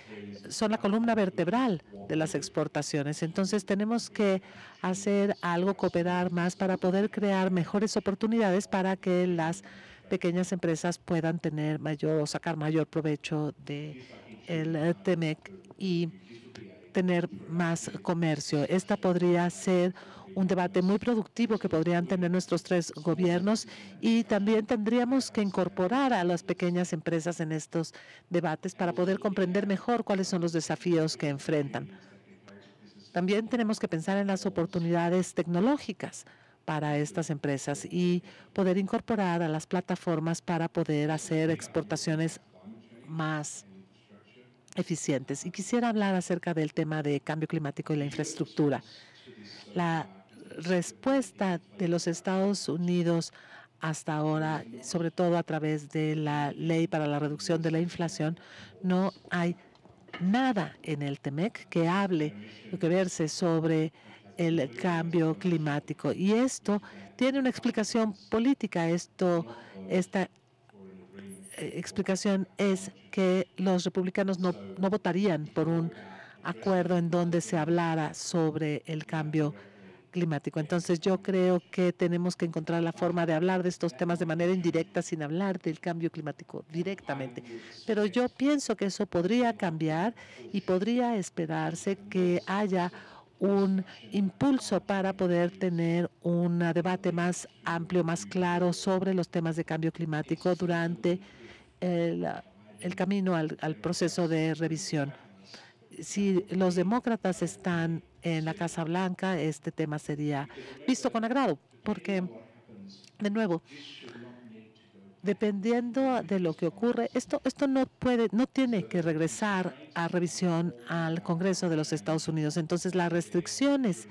son la columna vertebral de las exportaciones. Entonces, tenemos que hacer algo, cooperar más para poder crear mejores oportunidades para que las pequeñas empresas puedan tener mayor o sacar mayor provecho del TEMEC y tener más comercio. Esta podría ser un debate muy productivo que podrían tener nuestros tres gobiernos y también tendríamos que incorporar a las pequeñas empresas en estos debates para poder comprender mejor cuáles son los desafíos que enfrentan. También tenemos que pensar en las oportunidades tecnológicas para estas empresas y poder incorporar a las plataformas para poder hacer exportaciones más eficientes. Y quisiera hablar acerca del tema de cambio climático y la infraestructura. La respuesta de los Estados Unidos hasta ahora, sobre todo a través de la Ley para la Reducción de la Inflación, no hay nada en el TEMEC que hable, que verse sobre el cambio climático. Y esto tiene una explicación política. Esta explicación es que los republicanos no votarían por un acuerdo en donde se hablara sobre el cambio climático. Entonces, yo creo que tenemos que encontrar la forma de hablar de estos temas de manera indirecta sin hablar del cambio climático directamente. Pero yo pienso que eso podría cambiar y podría esperarse que haya un impulso para poder tener un debate más amplio, más claro sobre los temas de cambio climático durante el camino al proceso de revisión. Si los demócratas están en la Casa Blanca, este tema sería visto con agrado, porque, de nuevo, dependiendo de lo que ocurre, esto no tiene que regresar a revisión al Congreso de los Estados Unidos. Entonces, las restricciones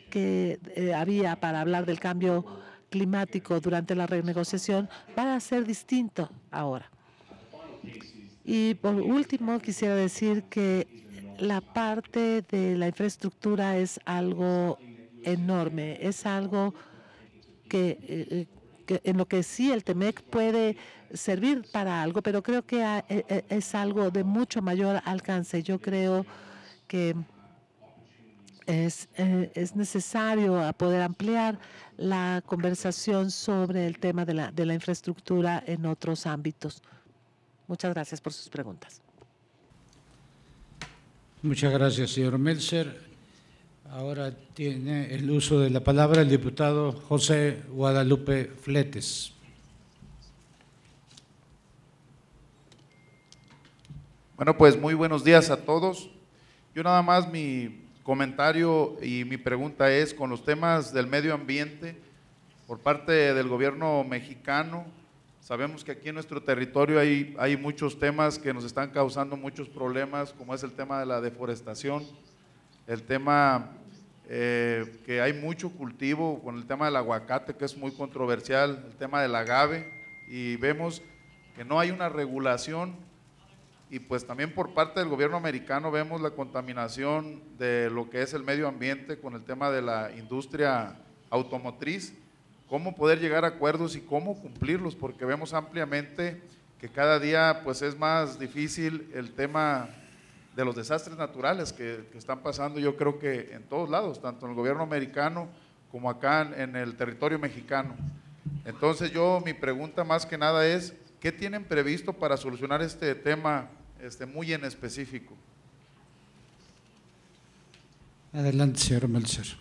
que había para hablar del cambio climático durante la renegociación van a ser distinto ahora. Y por último, quisiera decir que la parte de la infraestructura es algo enorme, es algo que en lo que sí el TEMEC puede servir para algo, pero creo que es algo de mucho mayor alcance. Yo creo que es necesario poder ampliar la conversación sobre el tema de la infraestructura en otros ámbitos. Muchas gracias por sus preguntas. Muchas gracias, señor Meltzer. Ahora tiene el uso de la palabra el diputado José Guadalupe Fletes. Bueno, pues muy buenos días a todos. Yo nada más mi comentario y mi pregunta es, con los temas del medio ambiente, por parte del gobierno mexicano, sabemos que aquí en nuestro territorio hay muchos temas que nos están causando muchos problemas, como es el tema de la deforestación, el tema que hay mucho cultivo con el tema del aguacate, que es muy controversial, el tema del agave, y vemos que no hay una regulación, y pues también por parte del gobierno americano vemos la contaminación de lo que es el medio ambiente con el tema de la industria automotriz. Cómo poder llegar a acuerdos y cómo cumplirlos, porque vemos ampliamente que cada día pues es más difícil el tema de los desastres naturales que están pasando, yo creo que en todos lados, tanto en el gobierno americano como acá en el territorio mexicano. Entonces mi pregunta más que nada es, ¿qué tienen previsto para solucionar este tema muy en específico? Adelante, señor Meltzer.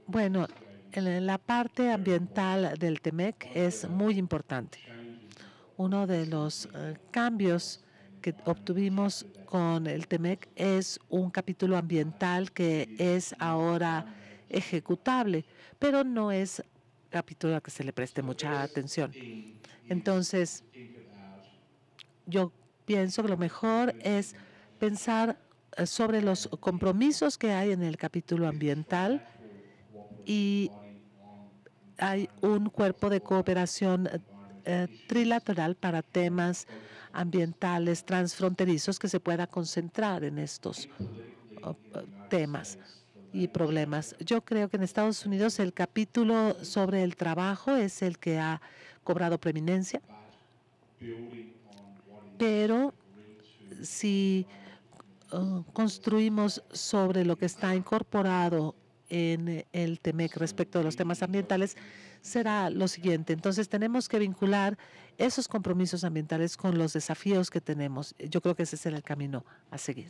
Bueno, en la parte ambiental del TEMEC es muy importante. Uno de los cambios que obtuvimos con el TEMEC es un capítulo ambiental que es ahora ejecutable, pero no es capítulo a que se le preste mucha atención. Entonces, yo pienso que lo mejor es pensar sobre los compromisos que hay en el capítulo ambiental, y hay un cuerpo de cooperación trilateral para temas ambientales transfronterizos que se pueda concentrar en estos temas y problemas. Yo creo que en Estados Unidos el capítulo sobre el trabajo es el que ha cobrado preeminencia, pero si construimos sobre lo que está incorporado en el TEMEC respecto de los temas ambientales, será lo siguiente. Entonces, tenemos que vincular esos compromisos ambientales con los desafíos que tenemos. Yo creo que ese será el camino a seguir.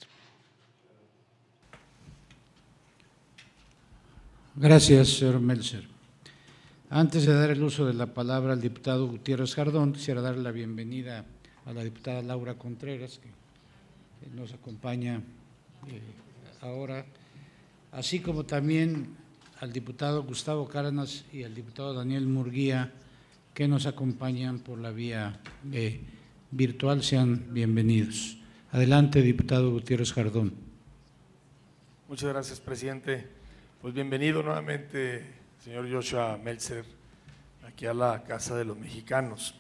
Gracias, señor Meltzer. Antes de dar el uso de la palabra al diputado Gutiérrez Jardón, quisiera darle la bienvenida a la diputada Laura Contreras, que nos acompaña ahora, así como también al diputado Gustavo Cárdenas y al diputado Daniel Murguía, que nos acompañan por la vía virtual. Sean bienvenidos. Adelante, diputado Gutiérrez Jardón. Muchas gracias, presidente. Pues bienvenido nuevamente, señor Joshua Meltzer, aquí a la Casa de los Mexicanos.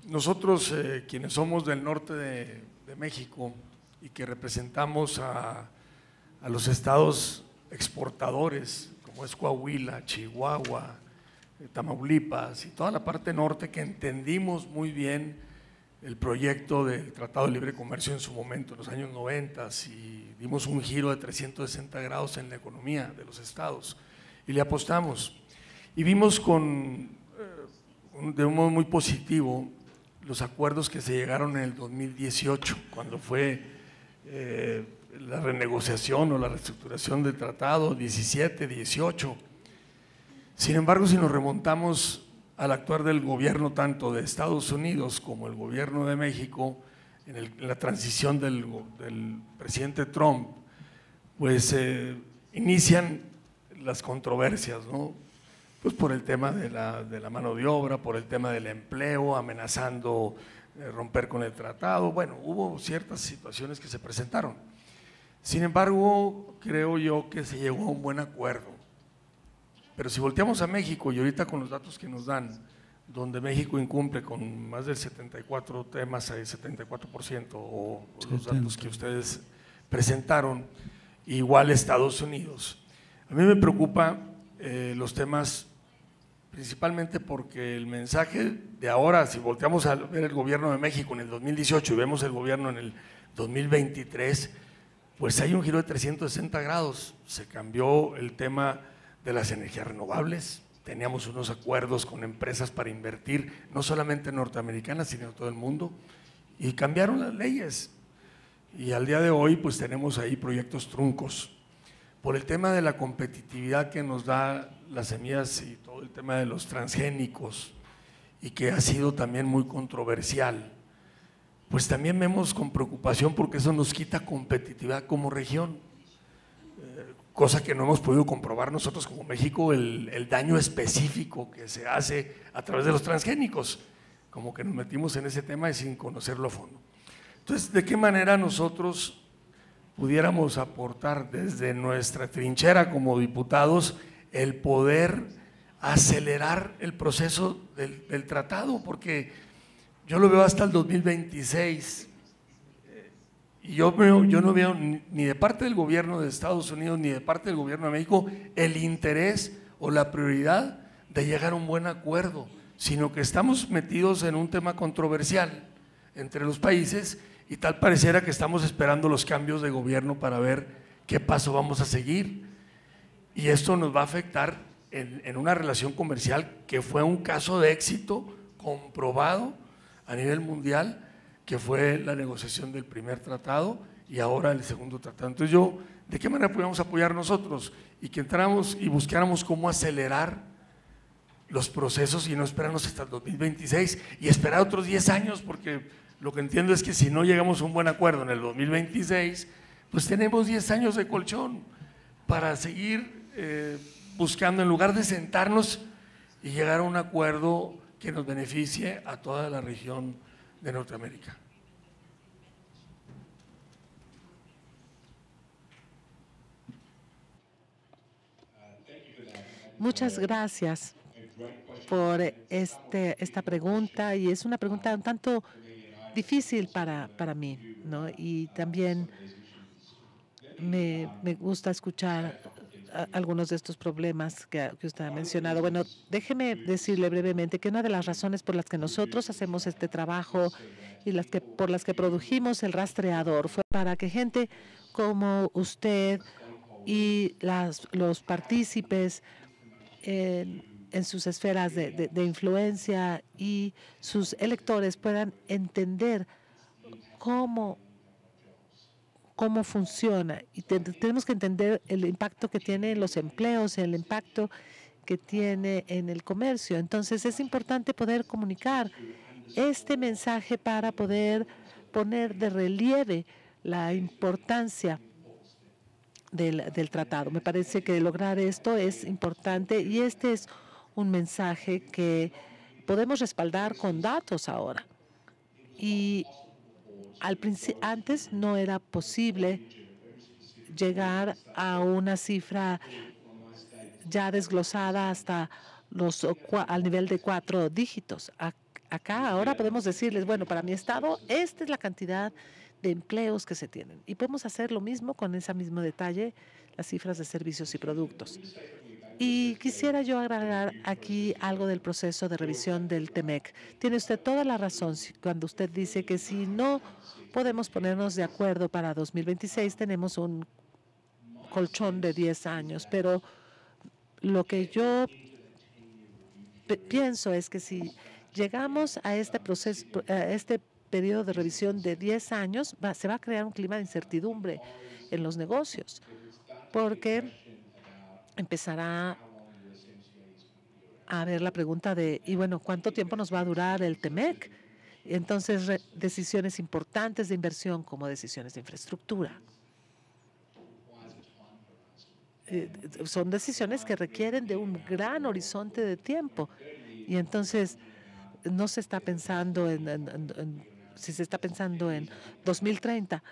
Nosotros, quienes somos del norte de México y que representamos a los estados exportadores, como es Coahuila, Chihuahua, Tamaulipas y toda la parte norte, que entendimos muy bien el proyecto del Tratado de Libre Comercio en su momento, en los años 90, y dimos un giro de 360 grados en la economía de los estados y le apostamos. Y vimos de un modo muy positivo los acuerdos que se llegaron en el 2018, cuando fue la renegociación o la reestructuración del tratado 17, 18. Sin embargo, si nos remontamos al actuar del gobierno tanto de Estados Unidos como el gobierno de México, en la transición del presidente Trump, pues inician las controversias, ¿no? Pues por el tema de la mano de obra, por el tema del empleo, amenazando romper con el tratado. Bueno, hubo ciertas situaciones que se presentaron. Sin embargo, creo yo que se llegó a un buen acuerdo. Pero si volteamos a México, y ahorita con los datos que nos dan, donde México incumple con más del 74 temas, 74%, o los datos que ustedes presentaron, igual Estados Unidos. A mí me preocupa los temas, principalmente porque el mensaje de ahora, si volteamos a ver el gobierno de México en el 2018 y vemos el gobierno en el 2023, pues hay un giro de 360 grados. Se cambió el tema de las energías renovables, teníamos unos acuerdos con empresas para invertir, no solamente norteamericanas, sino en todo el mundo, y cambiaron las leyes. Y al día de hoy, pues tenemos ahí proyectos truncos. Por el tema de la competitividad que nos da las semillas y todo el tema de los transgénicos, y que ha sido también muy controversial, pues también vemos con preocupación porque eso nos quita competitividad como región, cosa que no hemos podido comprobar nosotros como México, el daño específico que se hace a través de los transgénicos, como que nos metimos en ese tema y sin conocerlo a fondo. Entonces, ¿de qué manera nosotros pudiéramos aportar desde nuestra trinchera como diputados el poder acelerar el proceso del tratado? Porque yo lo veo hasta el 2026 y yo no veo ni de parte del gobierno de Estados Unidos ni de parte del gobierno de México el interés o la prioridad de llegar a un buen acuerdo, sino que estamos metidos en un tema controversial entre los países y tal pareciera que estamos esperando los cambios de gobierno para ver qué paso vamos a seguir. Y esto nos va a afectar en una relación comercial que fue un caso de éxito comprobado a nivel mundial, que fue la negociación del primer tratado y ahora el segundo tratado. Entonces ¿de qué manera podemos apoyar nosotros? Y que entráramos y buscáramos cómo acelerar los procesos y no esperarnos hasta el 2026 y esperar otros 10 años, porque lo que entiendo es que si no llegamos a un buen acuerdo en el 2026, pues tenemos 10 años de colchón para seguir buscando, en lugar de sentarnos y llegar a un acuerdo que nos beneficie a toda la región de Norteamérica. Muchas gracias por esta pregunta, y es una pregunta un tanto difícil para mí, ¿no? Y también me gusta escuchar algunos de estos problemas que usted ha mencionado. Bueno, déjeme decirle brevemente que una de las razones por las que nosotros hacemos este trabajo y por las que produjimos el rastreador fue para que gente como usted y los partícipes en sus esferas de influencia y sus electores puedan entender cómo funciona, y tenemos que entender el impacto que tiene en los empleos, el impacto que tiene en el comercio. Entonces es importante poder comunicar este mensaje para poder poner de relieve la importancia del tratado. Me parece que lograr esto es importante y este es un mensaje que podemos respaldar con datos ahora. Y antes no era posible llegar a una cifra ya desglosada hasta al nivel de 4 dígitos. Acá ahora podemos decirles, bueno, para mi estado, esta es la cantidad de empleos que se tienen. Y podemos hacer lo mismo con ese mismo detalle, las cifras de servicios y productos. Y quisiera yo agregar aquí algo del proceso de revisión del TEMEC. Tiene usted toda la razón cuando usted dice que si no podemos ponernos de acuerdo para 2026, tenemos un colchón de 10 años. Pero lo que yo pienso es que si llegamos a este proceso, a este periodo de revisión de 10 años, se va a crear un clima de incertidumbre en los negocios, porque empezará a haber la pregunta de, y bueno, ¿cuánto tiempo nos va a durar el TEMEC? Entonces, decisiones importantes de inversión como decisiones de infraestructura. Son decisiones que requieren de un gran horizonte de tiempo. Y entonces, no se está pensando si se está pensando en 2030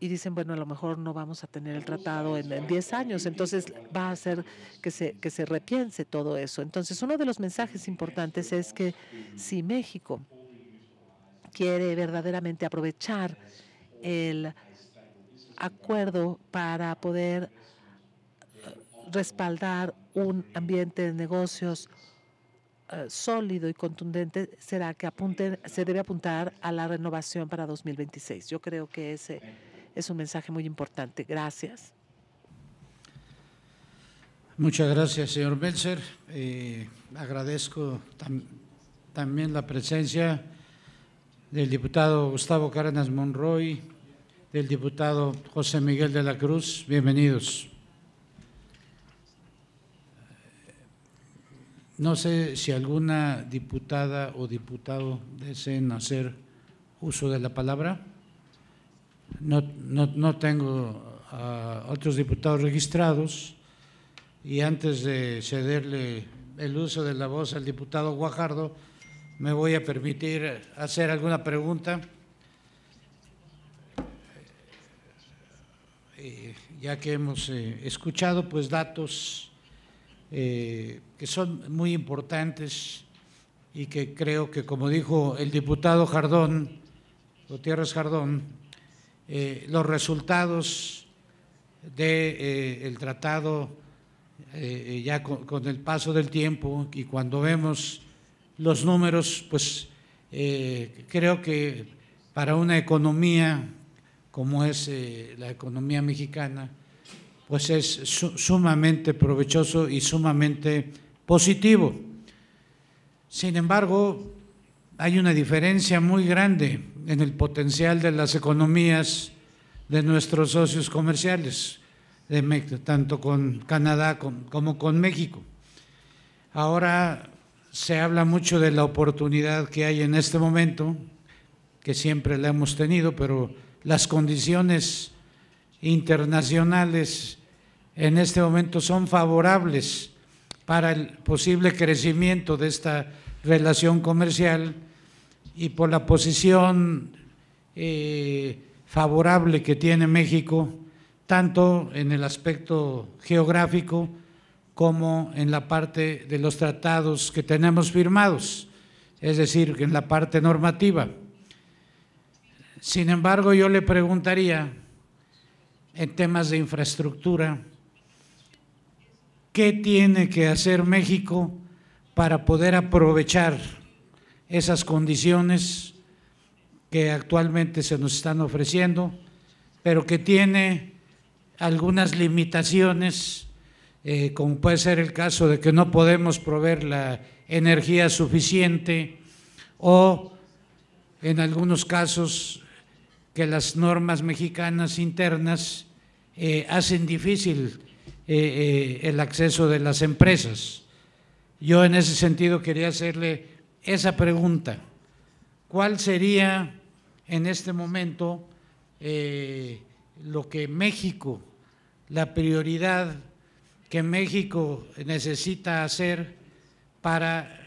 y dicen, bueno, a lo mejor no vamos a tener el tratado en 10 años, entonces va a hacer que se repiense todo eso. Entonces, uno de los mensajes importantes es que si México quiere verdaderamente aprovechar el acuerdo para poder respaldar un ambiente de negocios sólido y contundente, será que se debe apuntar a la renovación para 2026. Yo creo que ese es un mensaje muy importante. Gracias. Muchas gracias, señor Meltzer. Agradezco también la presencia del diputado Gustavo Cárdenas Monroy, del diputado José Miguel de la Cruz. Bienvenidos. No sé si alguna diputada o diputado deseen hacer uso de la palabra. No tengo a otros diputados registrados, y antes de cederle el uso de la voz al diputado Guajardo, me voy a permitir hacer alguna pregunta, ya que hemos escuchado pues datos que son muy importantes y que creo que, como dijo el diputado Gutiérrez Jardón, los resultados del tratado ya con el paso del tiempo, y cuando vemos los números, pues creo que para una economía como es la economía mexicana, pues es sumamente provechoso y sumamente positivo. Sin embargo, hay una diferencia muy grande en el potencial de las economías de nuestros socios comerciales, tanto con Canadá como con México. Ahora se habla mucho de la oportunidad que hay en este momento, que siempre la hemos tenido, pero las condiciones internacionales en este momento son favorables para el posible crecimiento de esta relación comercial, y por la posición favorable que tiene México, tanto en el aspecto geográfico como en la parte de los tratados que tenemos firmados, es decir, en la parte normativa. Sin embargo, yo le preguntaría, en temas de infraestructura, ¿qué tiene que hacer México para poder aprovechar esas condiciones que actualmente se nos están ofreciendo, pero que tiene algunas limitaciones, como puede ser el caso de que no podemos proveer la energía suficiente, o en algunos casos que las normas mexicanas internas hacen difícil el acceso de las empresas? Yo en ese sentido quería hacerle esa pregunta: ¿cuál sería en este momento lo que México, la prioridad que México necesita hacer para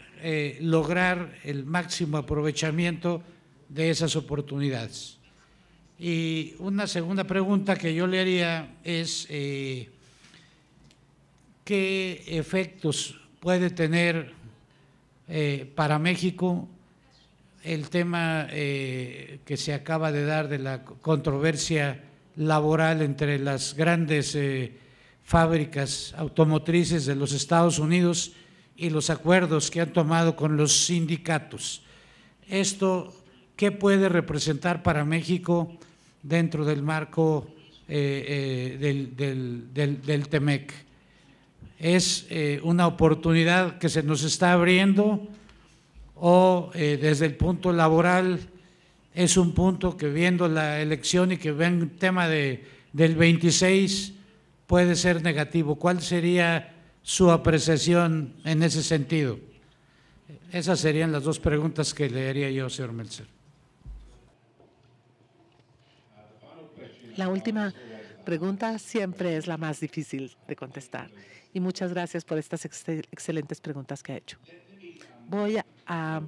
lograr el máximo aprovechamiento de esas oportunidades? Y una segunda pregunta que yo le haría es ¿qué efectos puede tener para México el tema que se acaba de dar de la controversia laboral entre las grandes fábricas automotrices de los Estados Unidos y los acuerdos que han tomado con los sindicatos? ¿Esto qué puede representar para México dentro del marco del TEMEC? ¿Es una oportunidad que se nos está abriendo, o desde el punto laboral es un punto que, viendo la elección y que ven el tema del 26, puede ser negativo? ¿Cuál sería su apreciación en ese sentido? Esas serían las dos preguntas que le haría yo, señor Meltzer. La última pregunta siempre es la más difícil de contestar, y muchas gracias por estas excelentes preguntas que ha hecho. Voy a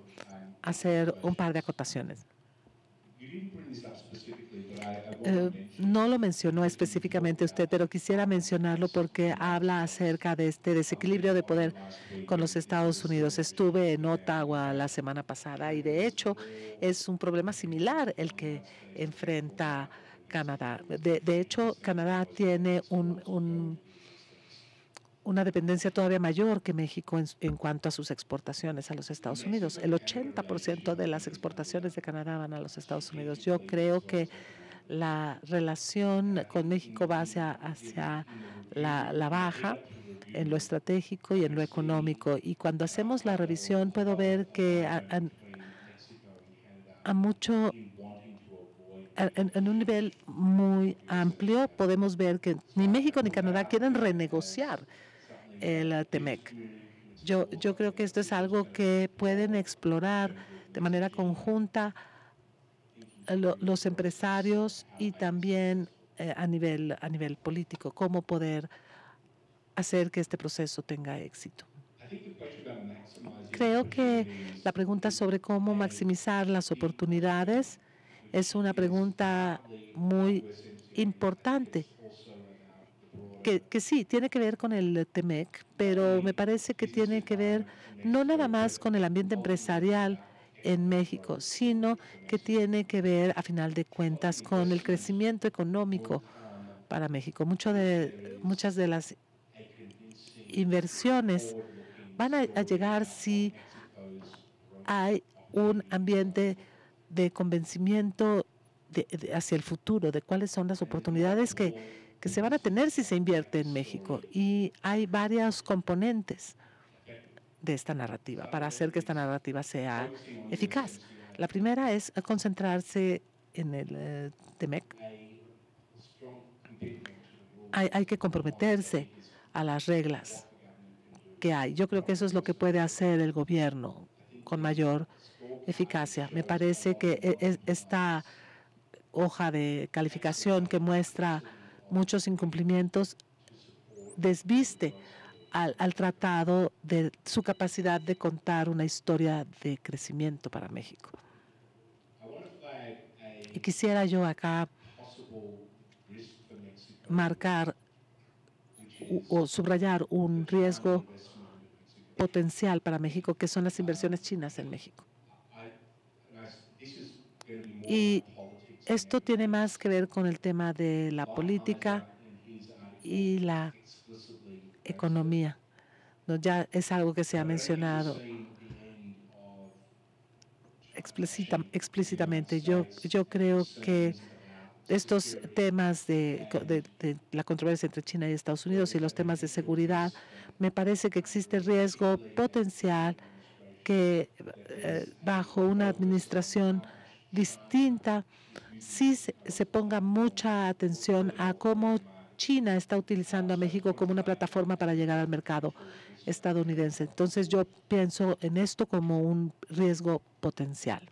hacer un par de acotaciones. No lo mencionó específicamente usted, pero quisiera mencionarlo porque habla acerca de este desequilibrio de poder con los Estados Unidos. Estuve en Ottawa la semana pasada y, de hecho, es un problema similar el que enfrenta Canadá. De hecho, Canadá tiene una dependencia todavía mayor que México en cuanto a sus exportaciones a los Estados Unidos. El 80% de las exportaciones de Canadá van a los Estados Unidos. Yo creo que la relación con México va hacia la baja en lo estratégico y en lo económico. Y cuando hacemos la revisión, puedo ver que en un nivel muy amplio podemos ver que ni México ni Canadá quieren renegociar el TEMEC. Yo creo que esto es algo que pueden explorar de manera conjunta los empresarios y también a nivel político, cómo poder hacer que este proceso tenga éxito. Creo que la pregunta sobre cómo maximizar las oportunidades es una pregunta muy importante, que sí, tiene que ver con el TEMEC, pero me parece que tiene que ver no nada más con el ambiente empresarial en México, sino que tiene que ver, a final de cuentas, con el crecimiento económico para México. Muchas de las inversiones van a llegar si hay un ambiente de convencimiento hacia el futuro, de cuáles son las oportunidades que se van a tener si se invierte en México. Y hay varios componentes de esta narrativa para hacer que esta narrativa sea eficaz. La primera es concentrarse en el TEMEC. Hay que comprometerse a las reglas que hay. Yo creo que eso es lo que puede hacer el gobierno con mayor eficacia. Me parece que esta hoja de calificación que muestra muchos incumplimientos desviste al tratado de su capacidad de contar una historia de crecimiento para México. Y quisiera yo acá marcar o subrayar un riesgo potencial para México, que son las inversiones chinas en México. Y esto tiene más que ver con el tema de la política y la economía. ¿No? Ya es algo que se ha mencionado explícitamente. Yo creo que estos temas de la controversia entre China y Estados Unidos y los temas de seguridad, me parece que existe riesgo potencial que bajo una administración distinta sí se ponga mucha atención a cómo China está utilizando a México como una plataforma para llegar al mercado estadounidense. Entonces yo pienso en esto como un riesgo potencial.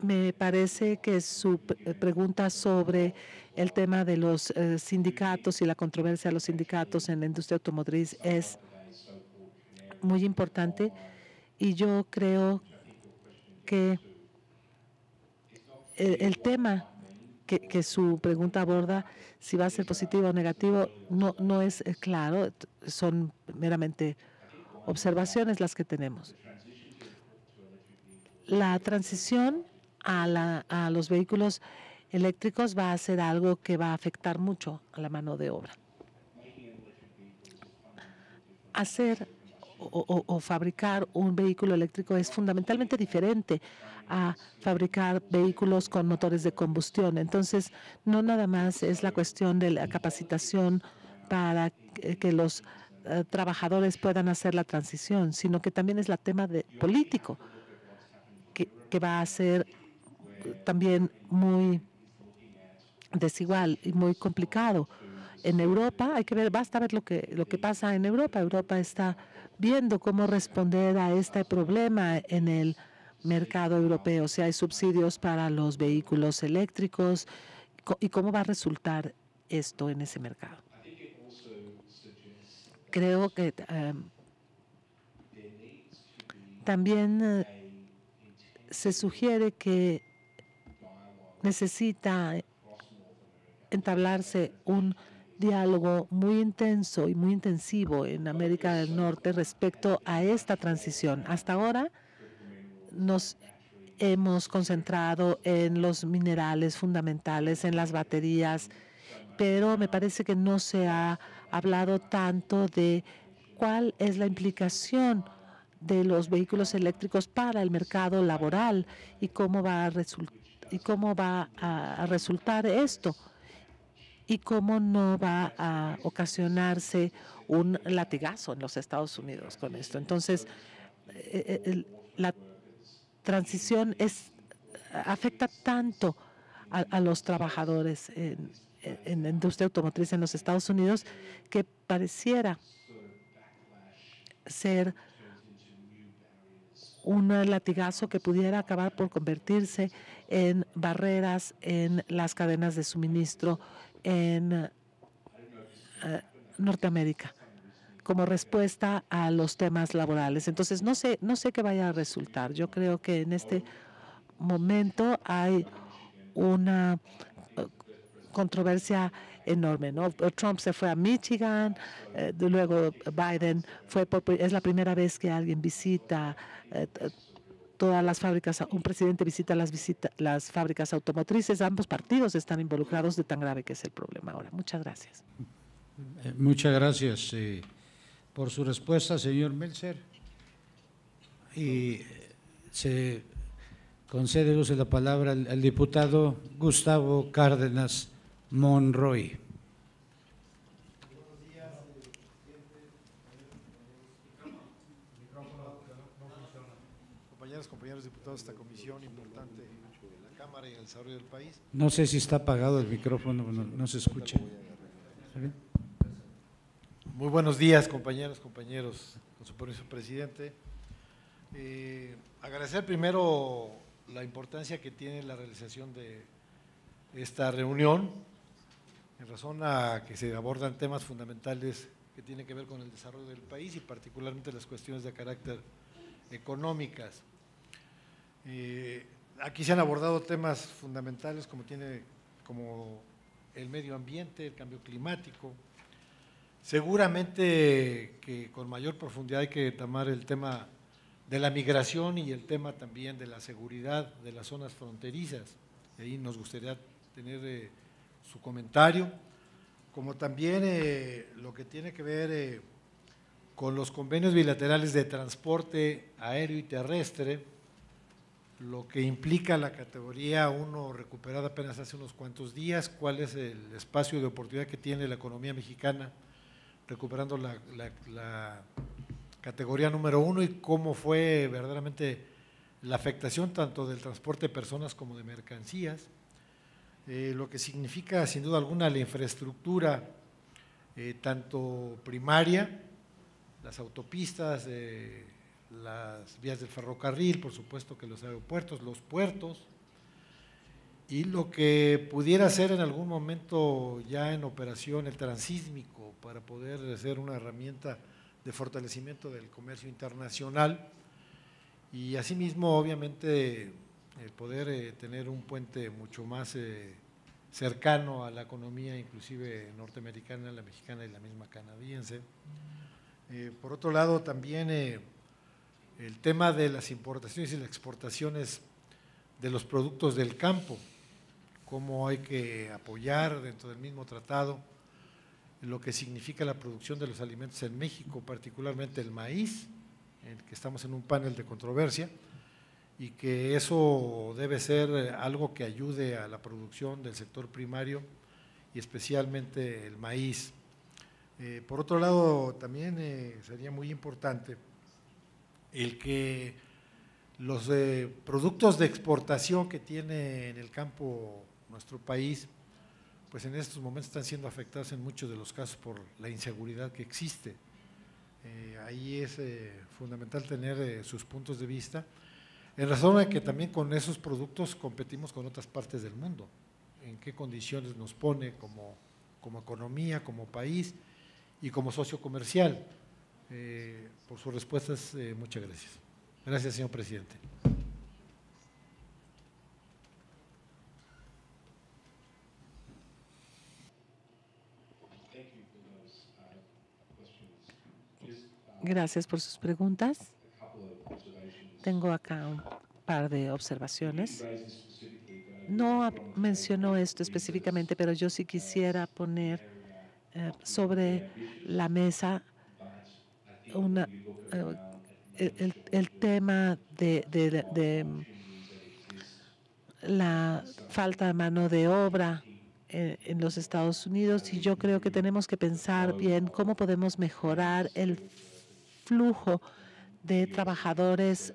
Me parece que su pregunta sobre el tema de los sindicatos y la controversia de los sindicatos en la industria automotriz es muy importante, y yo creo que el tema que su pregunta aborda, si va a ser positivo o negativo, no es claro. Son meramente observaciones las que tenemos. La transición a los vehículos eléctricos va a ser algo que va a afectar mucho a la mano de obra. Hacer o fabricar un vehículo eléctrico es fundamentalmente diferente a fabricar vehículos con motores de combustión. Entonces, no nada más es la cuestión de la capacitación para que los trabajadores puedan hacer la transición, sino que también es el tema político que va a ser también muy desigual y muy complicado. En Europa hay que ver, basta ver lo que pasa en Europa. Europa está viendo cómo responder a este problema en el mercado europeo, si hay subsidios para los vehículos eléctricos y cómo va a resultar esto en ese mercado. Creo que también se sugiere que necesita entablarse un diálogo muy intenso y muy intensivo en América del Norte respecto a esta transición. Hasta ahora nos hemos concentrado en los minerales fundamentales, en las baterías, pero me parece que no se ha hablado tanto de cuál es la implicación de los vehículos eléctricos para el mercado laboral y cómo va a resultar esto, y cómo no va a ocasionarse un latigazo en los Estados Unidos con esto. Entonces, la transición afecta tanto a los trabajadores en la industria automotriz en los Estados Unidos, que pareciera ser un latigazo que pudiera acabar por convertirse en barreras en las cadenas de suministro en Norteamérica como respuesta a los temas laborales. Entonces, no sé qué vaya a resultar. Yo creo que en este momento hay una controversia enorme, ¿no? Trump se fue a Michigan, luego Biden es la primera vez que alguien visita todas las fábricas, un presidente visita las fábricas automotrices. Ambos partidos están involucrados, de tan grave que es el problema ahora. Muchas gracias. Muchas gracias por su respuesta, señor Meltzer. Y se concede uso de la palabra al diputado Gustavo Cárdenas Monroy. Compañeros diputados de esta comisión importante en la Cámara y en el desarrollo del país. No sé si está apagado el micrófono, no se escucha. Muy buenos días, compañeros, con su permiso, presidente. Agradecer primero la importancia que tiene la realización de esta reunión, en razón a que se abordan temas fundamentales que tienen que ver con el desarrollo del país y particularmente las cuestiones de carácter económicas. Aquí se han abordado temas fundamentales como el medio ambiente, el cambio climático. Seguramente que con mayor profundidad hay que tomar el tema de la migración y el tema también de la seguridad de las zonas fronterizas. Ahí nos gustaría tener su comentario, como también lo que tiene que ver con los convenios bilaterales de transporte aéreo y terrestre, lo que implica la categoría 1 recuperada apenas hace unos cuantos días, cuál es el espacio de oportunidad que tiene la economía mexicana recuperando la categoría número 1 y cómo fue verdaderamente la afectación tanto del transporte de personas como de mercancías, lo que significa sin duda alguna la infraestructura tanto primaria, las autopistas, las vías del ferrocarril, por supuesto que los aeropuertos, los puertos, y lo que pudiera ser en algún momento ya en operación el transísmico para poder ser una herramienta de fortalecimiento del comercio internacional y asimismo obviamente el poder tener un puente mucho más cercano a la economía inclusive norteamericana, la mexicana y la misma canadiense. Por otro lado también el tema de las importaciones y las exportaciones de los productos del campo, cómo hay que apoyar dentro del mismo tratado lo que significa la producción de los alimentos en México, particularmente el maíz, en el que estamos en un panel de controversia, y que eso debe ser algo que ayude a la producción del sector primario y especialmente el maíz. Por otro lado, también sería muy importante el que los productos de exportación que tiene en el campo nuestro país, pues en estos momentos están siendo afectados en muchos de los casos por la inseguridad que existe. Ahí es fundamental tener sus puntos de vista, en razón de que también con esos productos competimos con otras partes del mundo, en qué condiciones nos pone como economía, como país y como socio comercial. Por sus respuestas, muchas gracias. Gracias, señor presidente. Gracias por sus preguntas. Tengo acá un par de observaciones. No mencionó esto específicamente, pero yo sí quisiera poner sobre la mesa el tema de la falta de mano de obra en los Estados Unidos, y yo creo que tenemos que pensar bien cómo podemos mejorar el flujo de trabajadores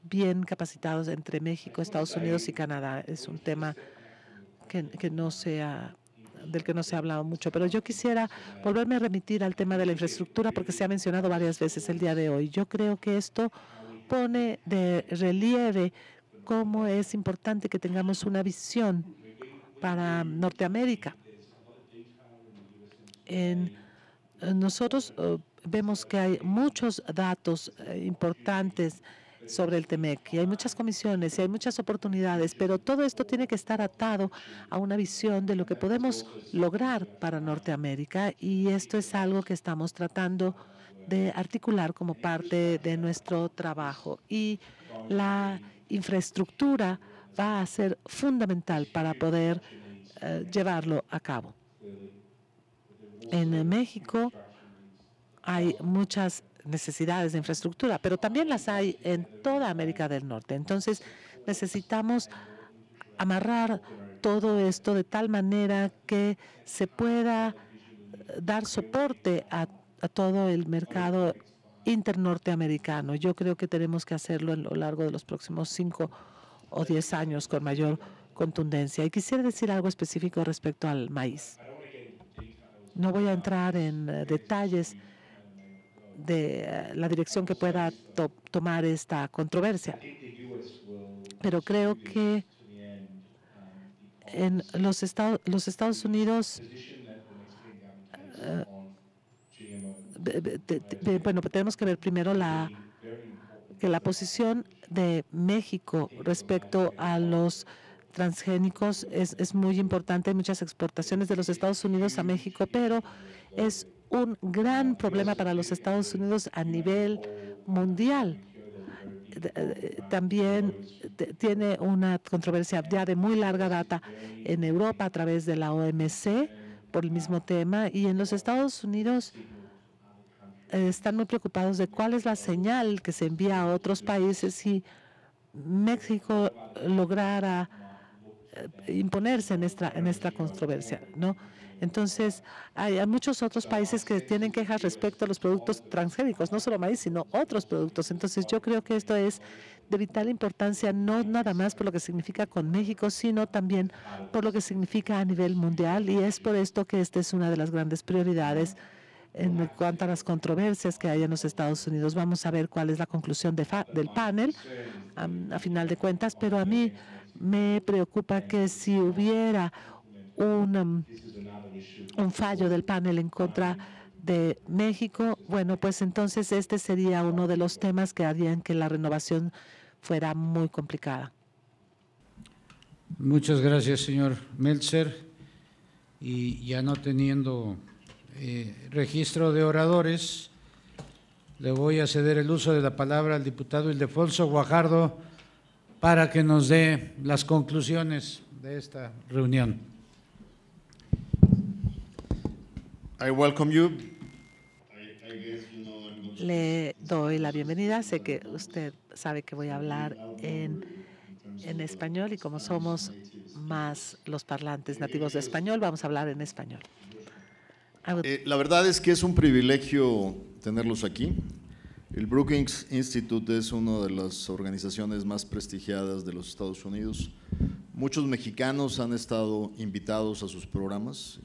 bien capacitados entre México, Estados Unidos y Canadá. Es un tema que no se ha del que no se ha hablado mucho, pero yo quisiera volverme a remitir al tema de la infraestructura porque se ha mencionado varias veces el día de hoy. Yo creo que esto pone de relieve cómo es importante que tengamos una visión para Norteamérica. Nosotros vemos que hay muchos datos importantes sobre el TEMEC y hay muchas comisiones y hay muchas oportunidades, pero todo esto tiene que estar atado a una visión de lo que podemos lograr para Norteamérica, y esto es algo que estamos tratando de articular como parte de nuestro trabajo. Y la infraestructura va a ser fundamental para poder llevarlo a cabo. En México hay muchas necesidades de infraestructura, pero también las hay en toda América del Norte. Entonces, necesitamos amarrar todo esto de tal manera que se pueda dar soporte a todo el mercado internorteamericano. Yo creo que tenemos que hacerlo a lo largo de los próximos 5 o 10 años con mayor contundencia. Y quisiera decir algo específico respecto al maíz. No voy a entrar en detalles de la dirección que pueda tomar esta controversia, pero creo que en los Estados Unidos bueno, tenemos que ver primero la posición de México respecto a los transgénicos es muy importante. Hay muchas exportaciones de los Estados Unidos a México, pero es un gran problema para los Estados Unidos a nivel mundial. También tiene una controversia ya de muy larga data en Europa a través de la OMC por el mismo tema, y en los Estados Unidos están muy preocupados de cuál es la señal que se envía a otros países si México lograra imponerse en esta controversia, ¿no? Entonces, hay muchos otros países que tienen quejas respecto a los productos transgénicos, no solo maíz, sino otros productos. Entonces, yo creo que esto es de vital importancia, no nada más por lo que significa con México, sino también por lo que significa a nivel mundial, y es por esto que esta es una de las grandes prioridades en cuanto a las controversias que hay en los Estados Unidos. Vamos a ver cuál es la conclusión del panel a final de cuentas, pero a mí me preocupa que si hubiera un fallo del panel en contra de México, bueno, pues entonces este sería uno de los temas que harían que la renovación fuera muy complicada. Muchas gracias, señor Meltzer. Y ya no teniendo registro de oradores, le voy a ceder el uso de la palabra al diputado Ildefonso Guajardo para que nos dé las conclusiones de esta reunión. I welcome you. Le doy la bienvenida. Sé que usted sabe que voy a hablar en español, y como somos más los parlantes nativos de español, vamos a hablar en español. La verdad es que es un privilegio tenerlos aquí. El Brookings Institute es una de las organizaciones más prestigiadas de los Estados Unidos. Muchos mexicanos han estado invitados a sus programas,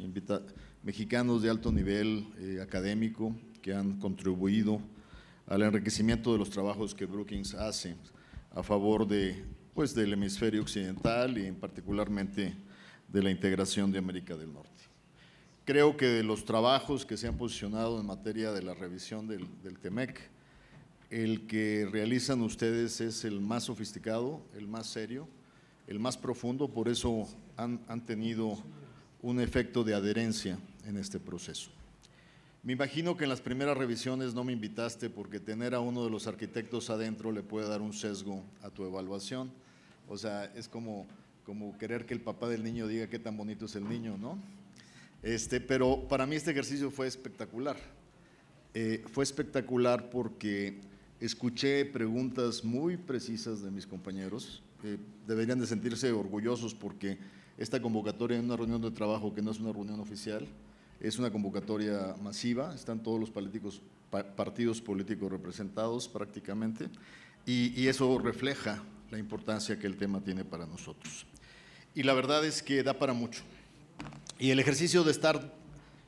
mexicanos de alto nivel académico que han contribuido al enriquecimiento de los trabajos que Brookings hace a favor del hemisferio occidental y particularmente de la integración de América del Norte. Creo que de los trabajos que se han posicionado en materia de la revisión del TEMEC, el que realizan ustedes es el más sofisticado, el más serio, el más profundo, por eso han tenido un efecto de adherencia en este proceso. Me imagino que en las primeras revisiones no me invitaste porque tener a uno de los arquitectos adentro le puede dar un sesgo a tu evaluación. O sea, es como querer que el papá del niño diga qué tan bonito es el niño, ¿no? Pero para mí este ejercicio fue espectacular. Fue espectacular porque escuché preguntas muy precisas de mis compañeros. Deberían de sentirse orgullosos porque esta convocatoria en una reunión de trabajo que no es una reunión oficial, es una convocatoria masiva, están todos los partidos políticos representados prácticamente, y eso refleja la importancia que el tema tiene para nosotros. Y la verdad es que da para mucho. Y el ejercicio de estar,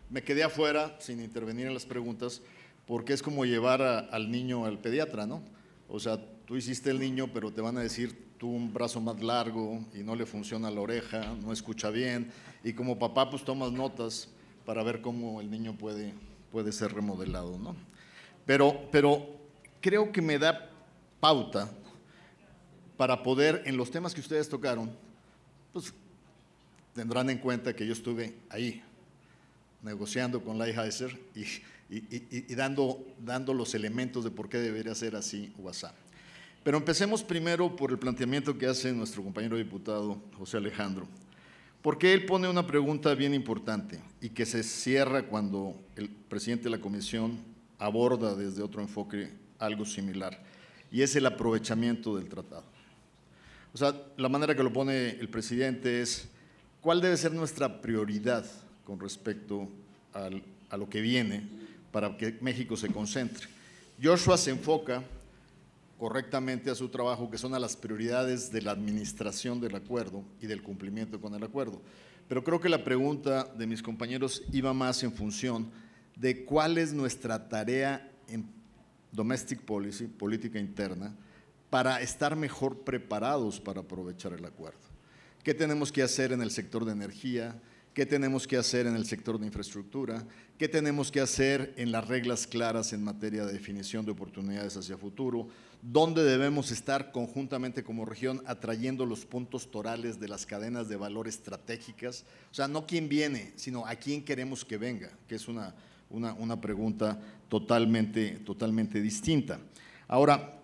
me quedé afuera sin intervenir en las preguntas, porque es como llevar al niño al pediatra, ¿no? O sea, tú hiciste el niño, pero te van a decir tú un brazo más largo y no le funciona la oreja, no escucha bien, y como papá pues tomas notas para ver cómo el niño puede ser remodelado, ¿no? Pero creo que me da pauta para poder, en los temas que ustedes tocaron, pues tendrán en cuenta que yo estuve ahí, negociando con Lighthizer y dando los elementos de por qué debería ser así o así. Pero empecemos primero por el planteamiento que hace nuestro compañero diputado José Alejandro, porque él pone una pregunta bien importante y que se cierra cuando el presidente de la Comisión aborda desde otro enfoque algo similar, y es el aprovechamiento del tratado. O sea, la manera que lo pone el presidente es cuál debe ser nuestra prioridad con respecto a lo que viene para que México se concentre. Joshua se enfoca correctamente a su trabajo, que son a las prioridades de la administración del acuerdo y del cumplimiento con el acuerdo. Pero creo que la pregunta de mis compañeros iba más en función de cuál es nuestra tarea en domestic policy, política interna, para estar mejor preparados para aprovechar el acuerdo. ¿Qué tenemos que hacer en el sector de energía? ¿Qué tenemos que hacer en el sector de infraestructura? ¿Qué tenemos que hacer en las reglas claras en materia de definición de oportunidades hacia futuro? ¿Dónde debemos estar conjuntamente como región atrayendo los puntos torales de las cadenas de valor estratégicas? O sea, no quién viene, sino a quién queremos que venga, que es una pregunta totalmente distinta. Ahora,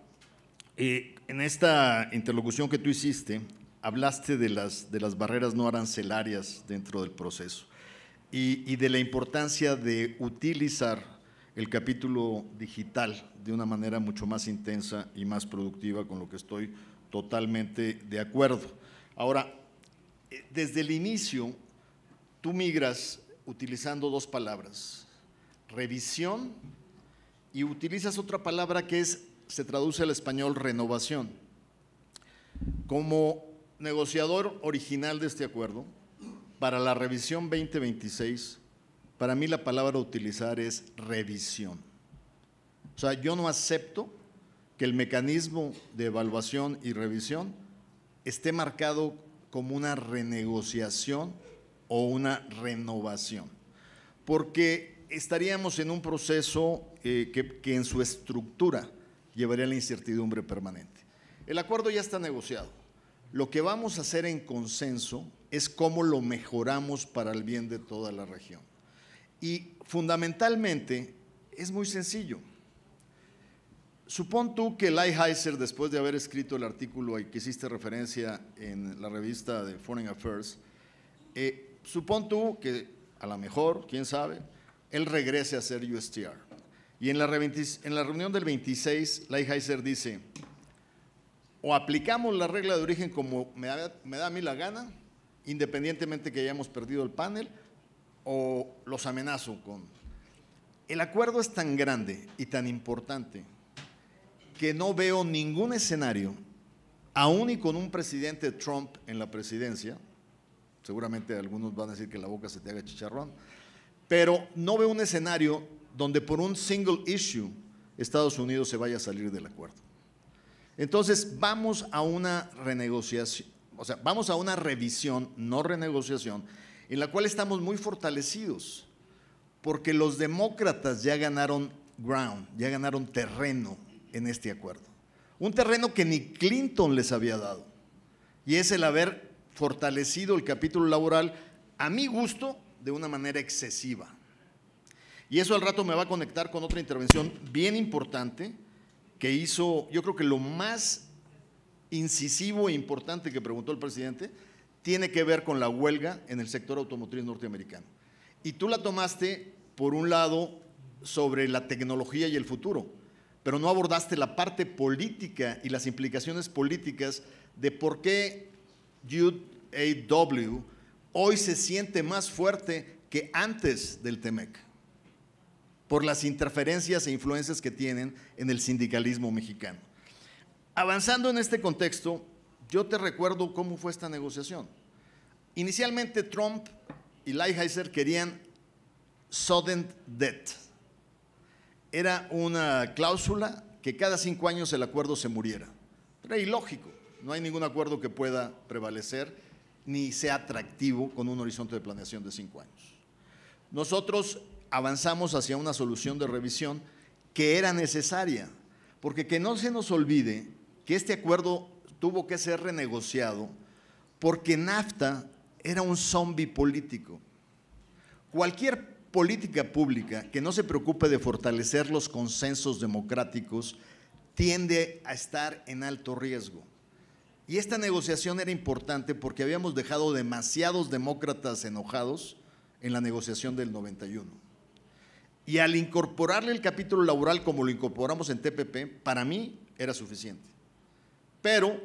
en esta interlocución que tú hiciste, hablaste de las barreras no arancelarias dentro del proceso y de la importancia de utilizar el capítulo digital de una manera mucho más intensa y más productiva, con lo que estoy totalmente de acuerdo. Ahora, desde el inicio, tú migras utilizando dos palabras, revisión, y utilizas otra palabra que se traduce al español renovación. Como negociador original de este acuerdo, para la revisión 2026, para mí la palabra a utilizar es revisión. O sea, yo no acepto que el mecanismo de evaluación y revisión esté marcado como una renegociación o una renovación, porque estaríamos en un proceso que en su estructura llevaría a la incertidumbre permanente. El acuerdo ya está negociado. Lo que vamos a hacer en consenso es cómo lo mejoramos para el bien de toda la región. Y fundamentalmente es muy sencillo. Supón tú que Lighthizer, después de haber escrito el artículo al que hiciste referencia en la revista de Foreign Affairs, supón tú que a lo mejor, quién sabe, él regrese a ser USTR. Y en la reunión del 26, Lighthizer dice, o aplicamos la regla de origen como me da a mí la gana, independientemente que hayamos perdido el panel, o los amenazo con… El acuerdo es tan grande y tan importante que no veo ningún escenario, aún y con un presidente Trump en la presidencia, seguramente algunos van a decir que la boca se te haga chicharrón, pero no veo un escenario donde por un single issue Estados Unidos se vaya a salir del acuerdo. Entonces vamos a una renegociación, o sea, vamos a una revisión, no renegociación, en la cual estamos muy fortalecidos, porque los demócratas ya ganaron ground, ya ganaron terreno en este acuerdo. Un terreno que ni Clinton les había dado, y es el haber fortalecido el capítulo laboral, a mi gusto, de una manera excesiva. Y eso al rato me va a conectar con otra intervención bien importante que hizo, yo creo que lo más incisivo e importante que preguntó el presidente, tiene que ver con la huelga en el sector automotriz norteamericano. Y tú la tomaste, por un lado, sobre la tecnología y el futuro, pero no abordaste la parte política y las implicaciones políticas de por qué UAW hoy se siente más fuerte que antes del TEMEC, por las interferencias e influencias que tienen en el sindicalismo mexicano. Avanzando en este contexto, yo te recuerdo cómo fue esta negociación. Inicialmente Trump y Lighthizer querían sudden death. Era una cláusula que cada 5 años el acuerdo se muriera. Era ilógico, no hay ningún acuerdo que pueda prevalecer ni sea atractivo con un horizonte de planeación de 5 años. Nosotros avanzamos hacia una solución de revisión que era necesaria, porque que no se nos olvide que este acuerdo tuvo que ser renegociado porque NAFTA era un zombie político. Cualquier política pública que no se preocupe de fortalecer los consensos democráticos tiende a estar en alto riesgo. Y esta negociación era importante porque habíamos dejado demasiados demócratas enojados en la negociación del 91. Y al incorporarle el capítulo laboral como lo incorporamos en TPP, para mí era suficiente. Pero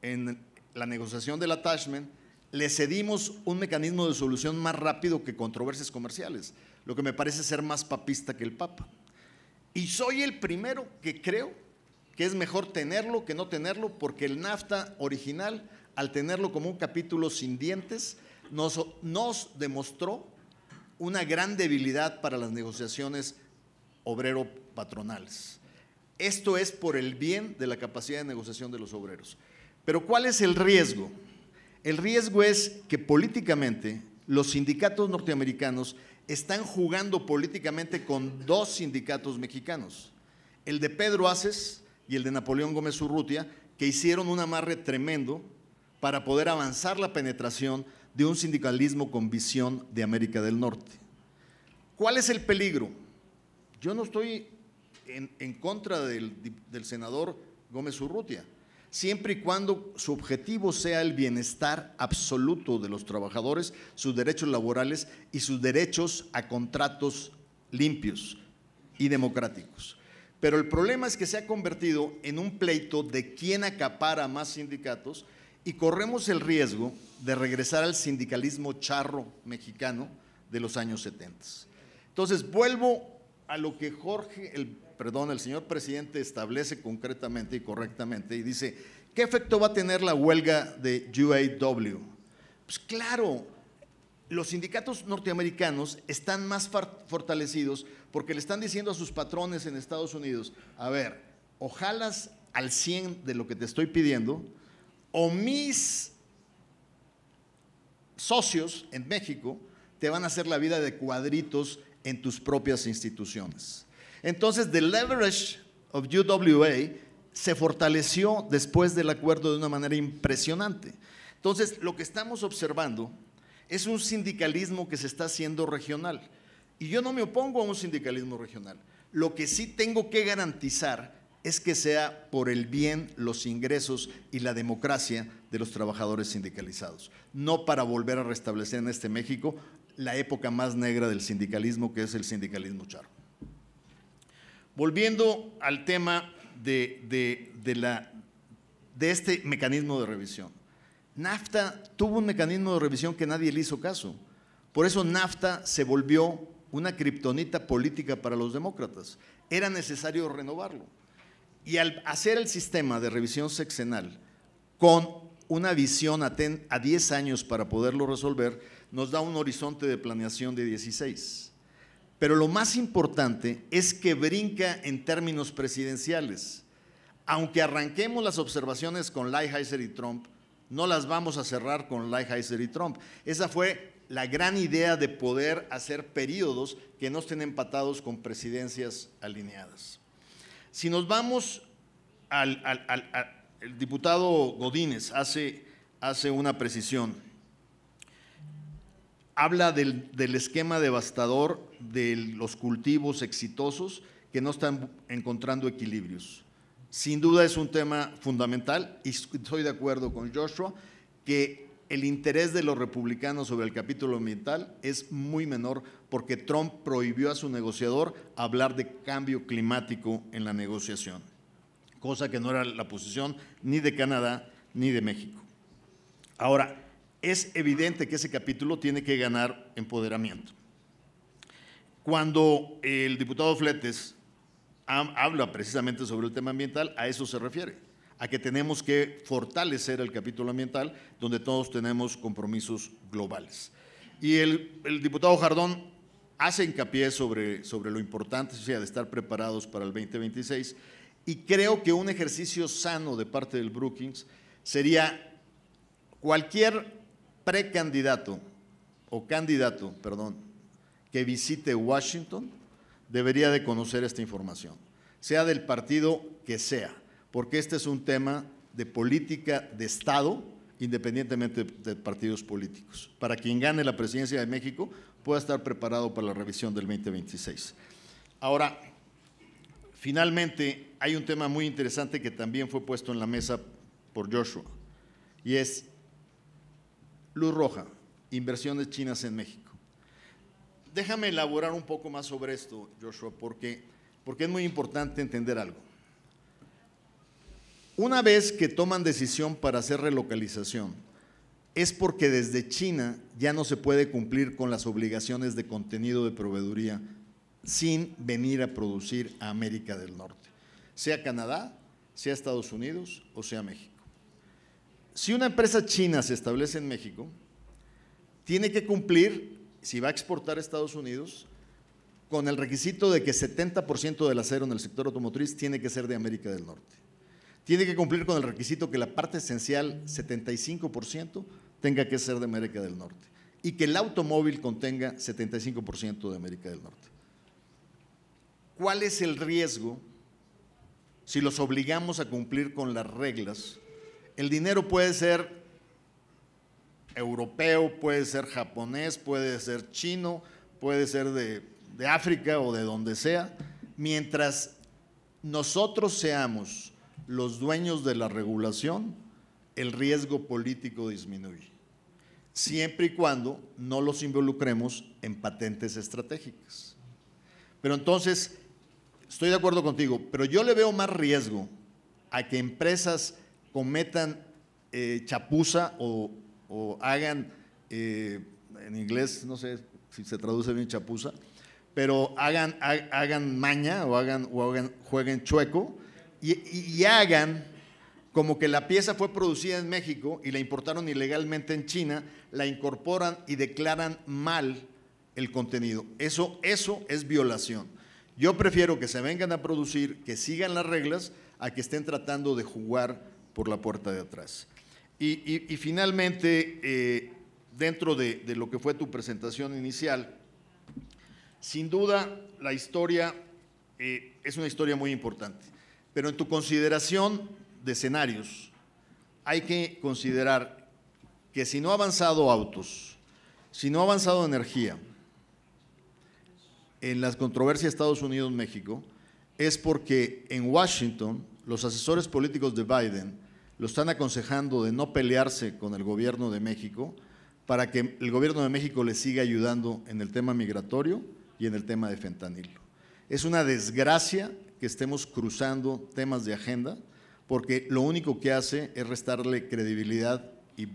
en la negociación del attachment le cedimos un mecanismo de solución más rápido que controversias comerciales, lo que me parece ser más papista que el Papa. Y soy el primero que creo que es mejor tenerlo que no tenerlo, porque el NAFTA original, al tenerlo como un capítulo sin dientes, nos demostró una gran debilidad para las negociaciones obrero-patronales. Esto es por el bien de la capacidad de negociación de los obreros. Pero ¿cuál es el riesgo? El riesgo es que políticamente los sindicatos norteamericanos están jugando políticamente con 2 sindicatos mexicanos, el de Pedro Aces y el de Napoleón Gómez Urrutia, que hicieron un amarre tremendo para poder avanzar la penetración de un sindicalismo con visión de América del Norte. ¿Cuál es el peligro? Yo no estoy en contra del senador Gómez Urrutia, siempre y cuando su objetivo sea el bienestar absoluto de los trabajadores, sus derechos laborales y sus derechos a contratos limpios y democráticos. Pero el problema es que se ha convertido en un pleito de quién acapara más sindicatos y corremos el riesgo de regresar al sindicalismo charro mexicano de los años 70. Entonces, vuelvo a lo que el señor presidente establece concretamente y correctamente y dice, ¿qué efecto va a tener la huelga de UAW? Pues claro, los sindicatos norteamericanos están más fortalecidos porque le están diciendo a sus patrones en Estados Unidos, a ver, o jalas al 100 de lo que te estoy pidiendo, o mis socios en México te van a hacer la vida de cuadritos en tus propias instituciones. Entonces, the leverage of UWA se fortaleció después del acuerdo de una manera impresionante. Entonces, lo que estamos observando es un sindicalismo que se está haciendo regional. Y yo no me opongo a un sindicalismo regional. Lo que sí tengo que garantizar es que sea por el bien, los ingresos y la democracia de los trabajadores sindicalizados, no para volver a restablecer en este México la época más negra del sindicalismo, que es el sindicalismo charro. Volviendo al tema de este mecanismo de revisión. NAFTA tuvo un mecanismo de revisión que nadie le hizo caso. Por eso NAFTA se volvió una kriptonita política para los demócratas. Era necesario renovarlo. Y al hacer el sistema de revisión sexenal con una visión a 10 años para poderlo resolver, nos da un horizonte de planeación de 16. Pero lo más importante es que brinca en términos presidenciales. Aunque arranquemos las observaciones con Lighthizer y Trump, no las vamos a cerrar con Lighthizer y Trump. Esa fue la gran idea de poder hacer periodos que no estén empatados con presidencias alineadas. Si nos vamos el diputado Godínez hace una precisión. Habla del esquema devastador de los cultivos exitosos que no están encontrando equilibrios. Sin duda es un tema fundamental y estoy de acuerdo con Joshua que el interés de los republicanos sobre el capítulo ambiental es muy menor porque Trump prohibió a su negociador hablar de cambio climático en la negociación, cosa que no era la posición ni de Canadá ni de México. Ahora, es evidente que ese capítulo tiene que ganar empoderamiento. Cuando el diputado Fletes habla precisamente sobre el tema ambiental, a eso se refiere, a que tenemos que fortalecer el capítulo ambiental donde todos tenemos compromisos globales. Y el diputado Jardón hace hincapié sobre lo importante, o sea, de estar preparados para el 2026, y creo que un ejercicio sano de parte del Brookings sería cualquier precandidato o candidato, perdón, que visite Washington debería de conocer esta información, sea del partido que sea, porque este es un tema de política de Estado, independientemente de partidos políticos. Para quien gane la presidencia de México pueda estar preparado para la revisión del 2026. Ahora, finalmente, hay un tema muy interesante que también fue puesto en la mesa por Joshua, y es luz roja, inversiones chinas en México. Déjame elaborar un poco más sobre esto, Joshua, porque es muy importante entender algo. Una vez que toman decisión para hacer relocalización, es porque desde China ya no se puede cumplir con las obligaciones de contenido de proveeduría sin venir a producir a América del Norte, sea Canadá, sea Estados Unidos o sea México. Si una empresa china se establece en México, tiene que cumplir, si va a exportar a Estados Unidos, con el requisito de que 70% del acero en el sector automotriz tiene que ser de América del Norte. Tiene que cumplir con el requisito que la parte esencial, 75%, tenga que ser de América del Norte y que el automóvil contenga 75% de América del Norte. ¿Cuál es el riesgo si los obligamos a cumplir con las reglas? El dinero puede ser europeo, puede ser japonés, puede ser chino, puede ser de África o de donde sea, mientras nosotros seamos los dueños de la regulación, el riesgo político disminuye, siempre y cuando no los involucremos en patentes estratégicas. Pero entonces, estoy de acuerdo contigo, pero yo le veo más riesgo a que empresas cometan chapuza o hagan, en inglés no sé si se traduce bien chapuza, pero hagan maña o jueguen chueco y hagan como que la pieza fue producida en México y la importaron ilegalmente en China, la incorporan y declaran mal el contenido. Eso es violación. Yo prefiero que se vengan a producir, que sigan las reglas, a que estén tratando de jugar por la puerta de atrás. Y finalmente, dentro de lo que fue tu presentación inicial, sin duda la historia es una historia muy importante, pero en tu consideración de escenarios hay que considerar que si no ha avanzado autos, si no ha avanzado energía en las controversias Estados Unidos-México, es porque en Washington los asesores políticos de Biden lo están aconsejando de no pelearse con el gobierno de México para que el gobierno de México le siga ayudando en el tema migratorio y en el tema de fentanilo. Es una desgracia que estemos cruzando temas de agenda, porque lo único que hace es restarle credibilidad y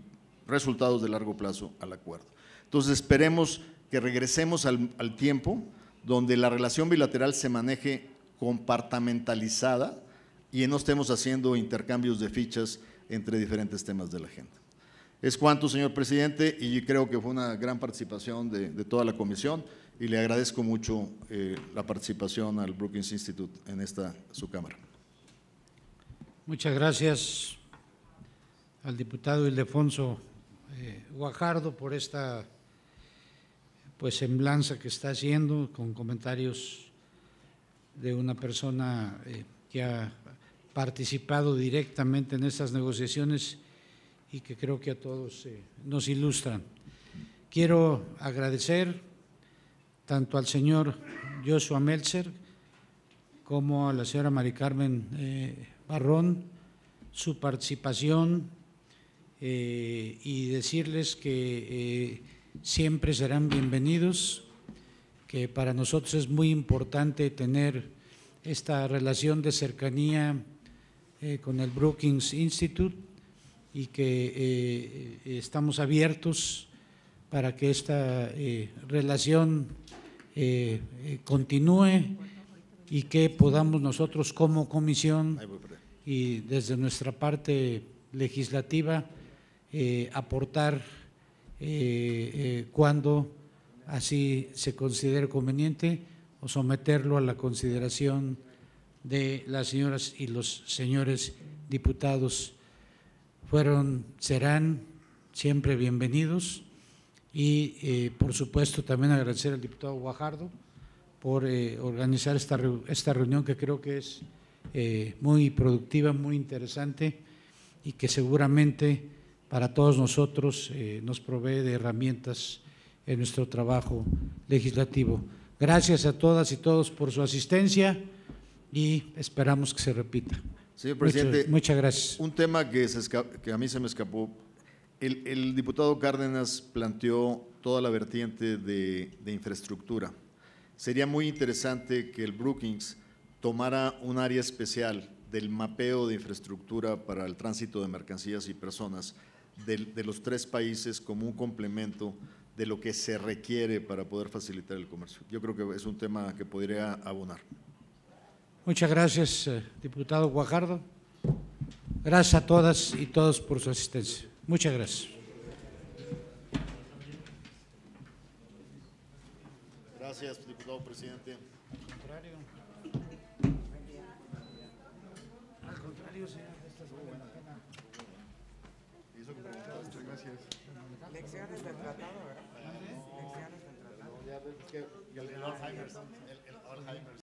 resultados de largo plazo al acuerdo. Entonces esperemos que regresemos al tiempo donde la relación bilateral se maneje compartamentalizada y no estemos haciendo intercambios de fichas entre diferentes temas de la agenda. Es cuanto, señor presidente, y creo que fue una gran participación de toda la comisión y le agradezco mucho la participación al Brookings Institute en su Cámara. Muchas gracias al diputado Ildefonso Guajardo por esta semblanza que está haciendo con comentarios de una persona que ha participado directamente en estas negociaciones y que creo que a todos nos ilustran. Quiero agradecer tanto al señor Joshua Meltzer como a la señora Mari Carmen Barrón su participación y decirles que siempre serán bienvenidos, que para nosotros es muy importante tener esta relación de cercanía con el Brookings Institute y que estamos abiertos para que esta relación continúe y que podamos nosotros como comisión y desde nuestra parte legislativa aportar cuando así se considere conveniente, o someterlo a la consideración de las señoras y los señores diputados. Serán siempre bienvenidos y por supuesto también agradecer al diputado Guajardo por organizar esta reunión, que creo que es muy productiva, muy interesante y que seguramente para todos nosotros nos provee de herramientas en nuestro trabajo legislativo. Gracias a todas y todos por su asistencia y esperamos que se repita. Señor presidente, muchas gracias. Un tema que a mí se me escapó. El diputado Cárdenas planteó toda la vertiente de infraestructura. Sería muy interesante que el Brookings tomara un área especial del mapeo de infraestructura para el tránsito de mercancías y personas de los 3 países como un complemento de lo que se requiere para poder facilitar el comercio. Yo creo que es un tema que podría abonar. Muchas gracias, diputado Guajardo. Gracias a todas y todos por su asistencia. Muchas gracias. Gracias, diputado presidente. Al contrario, señor. Gracias. Lecciones del tratado, ¿verdad? Lecciones del tratado. El Alzheimer.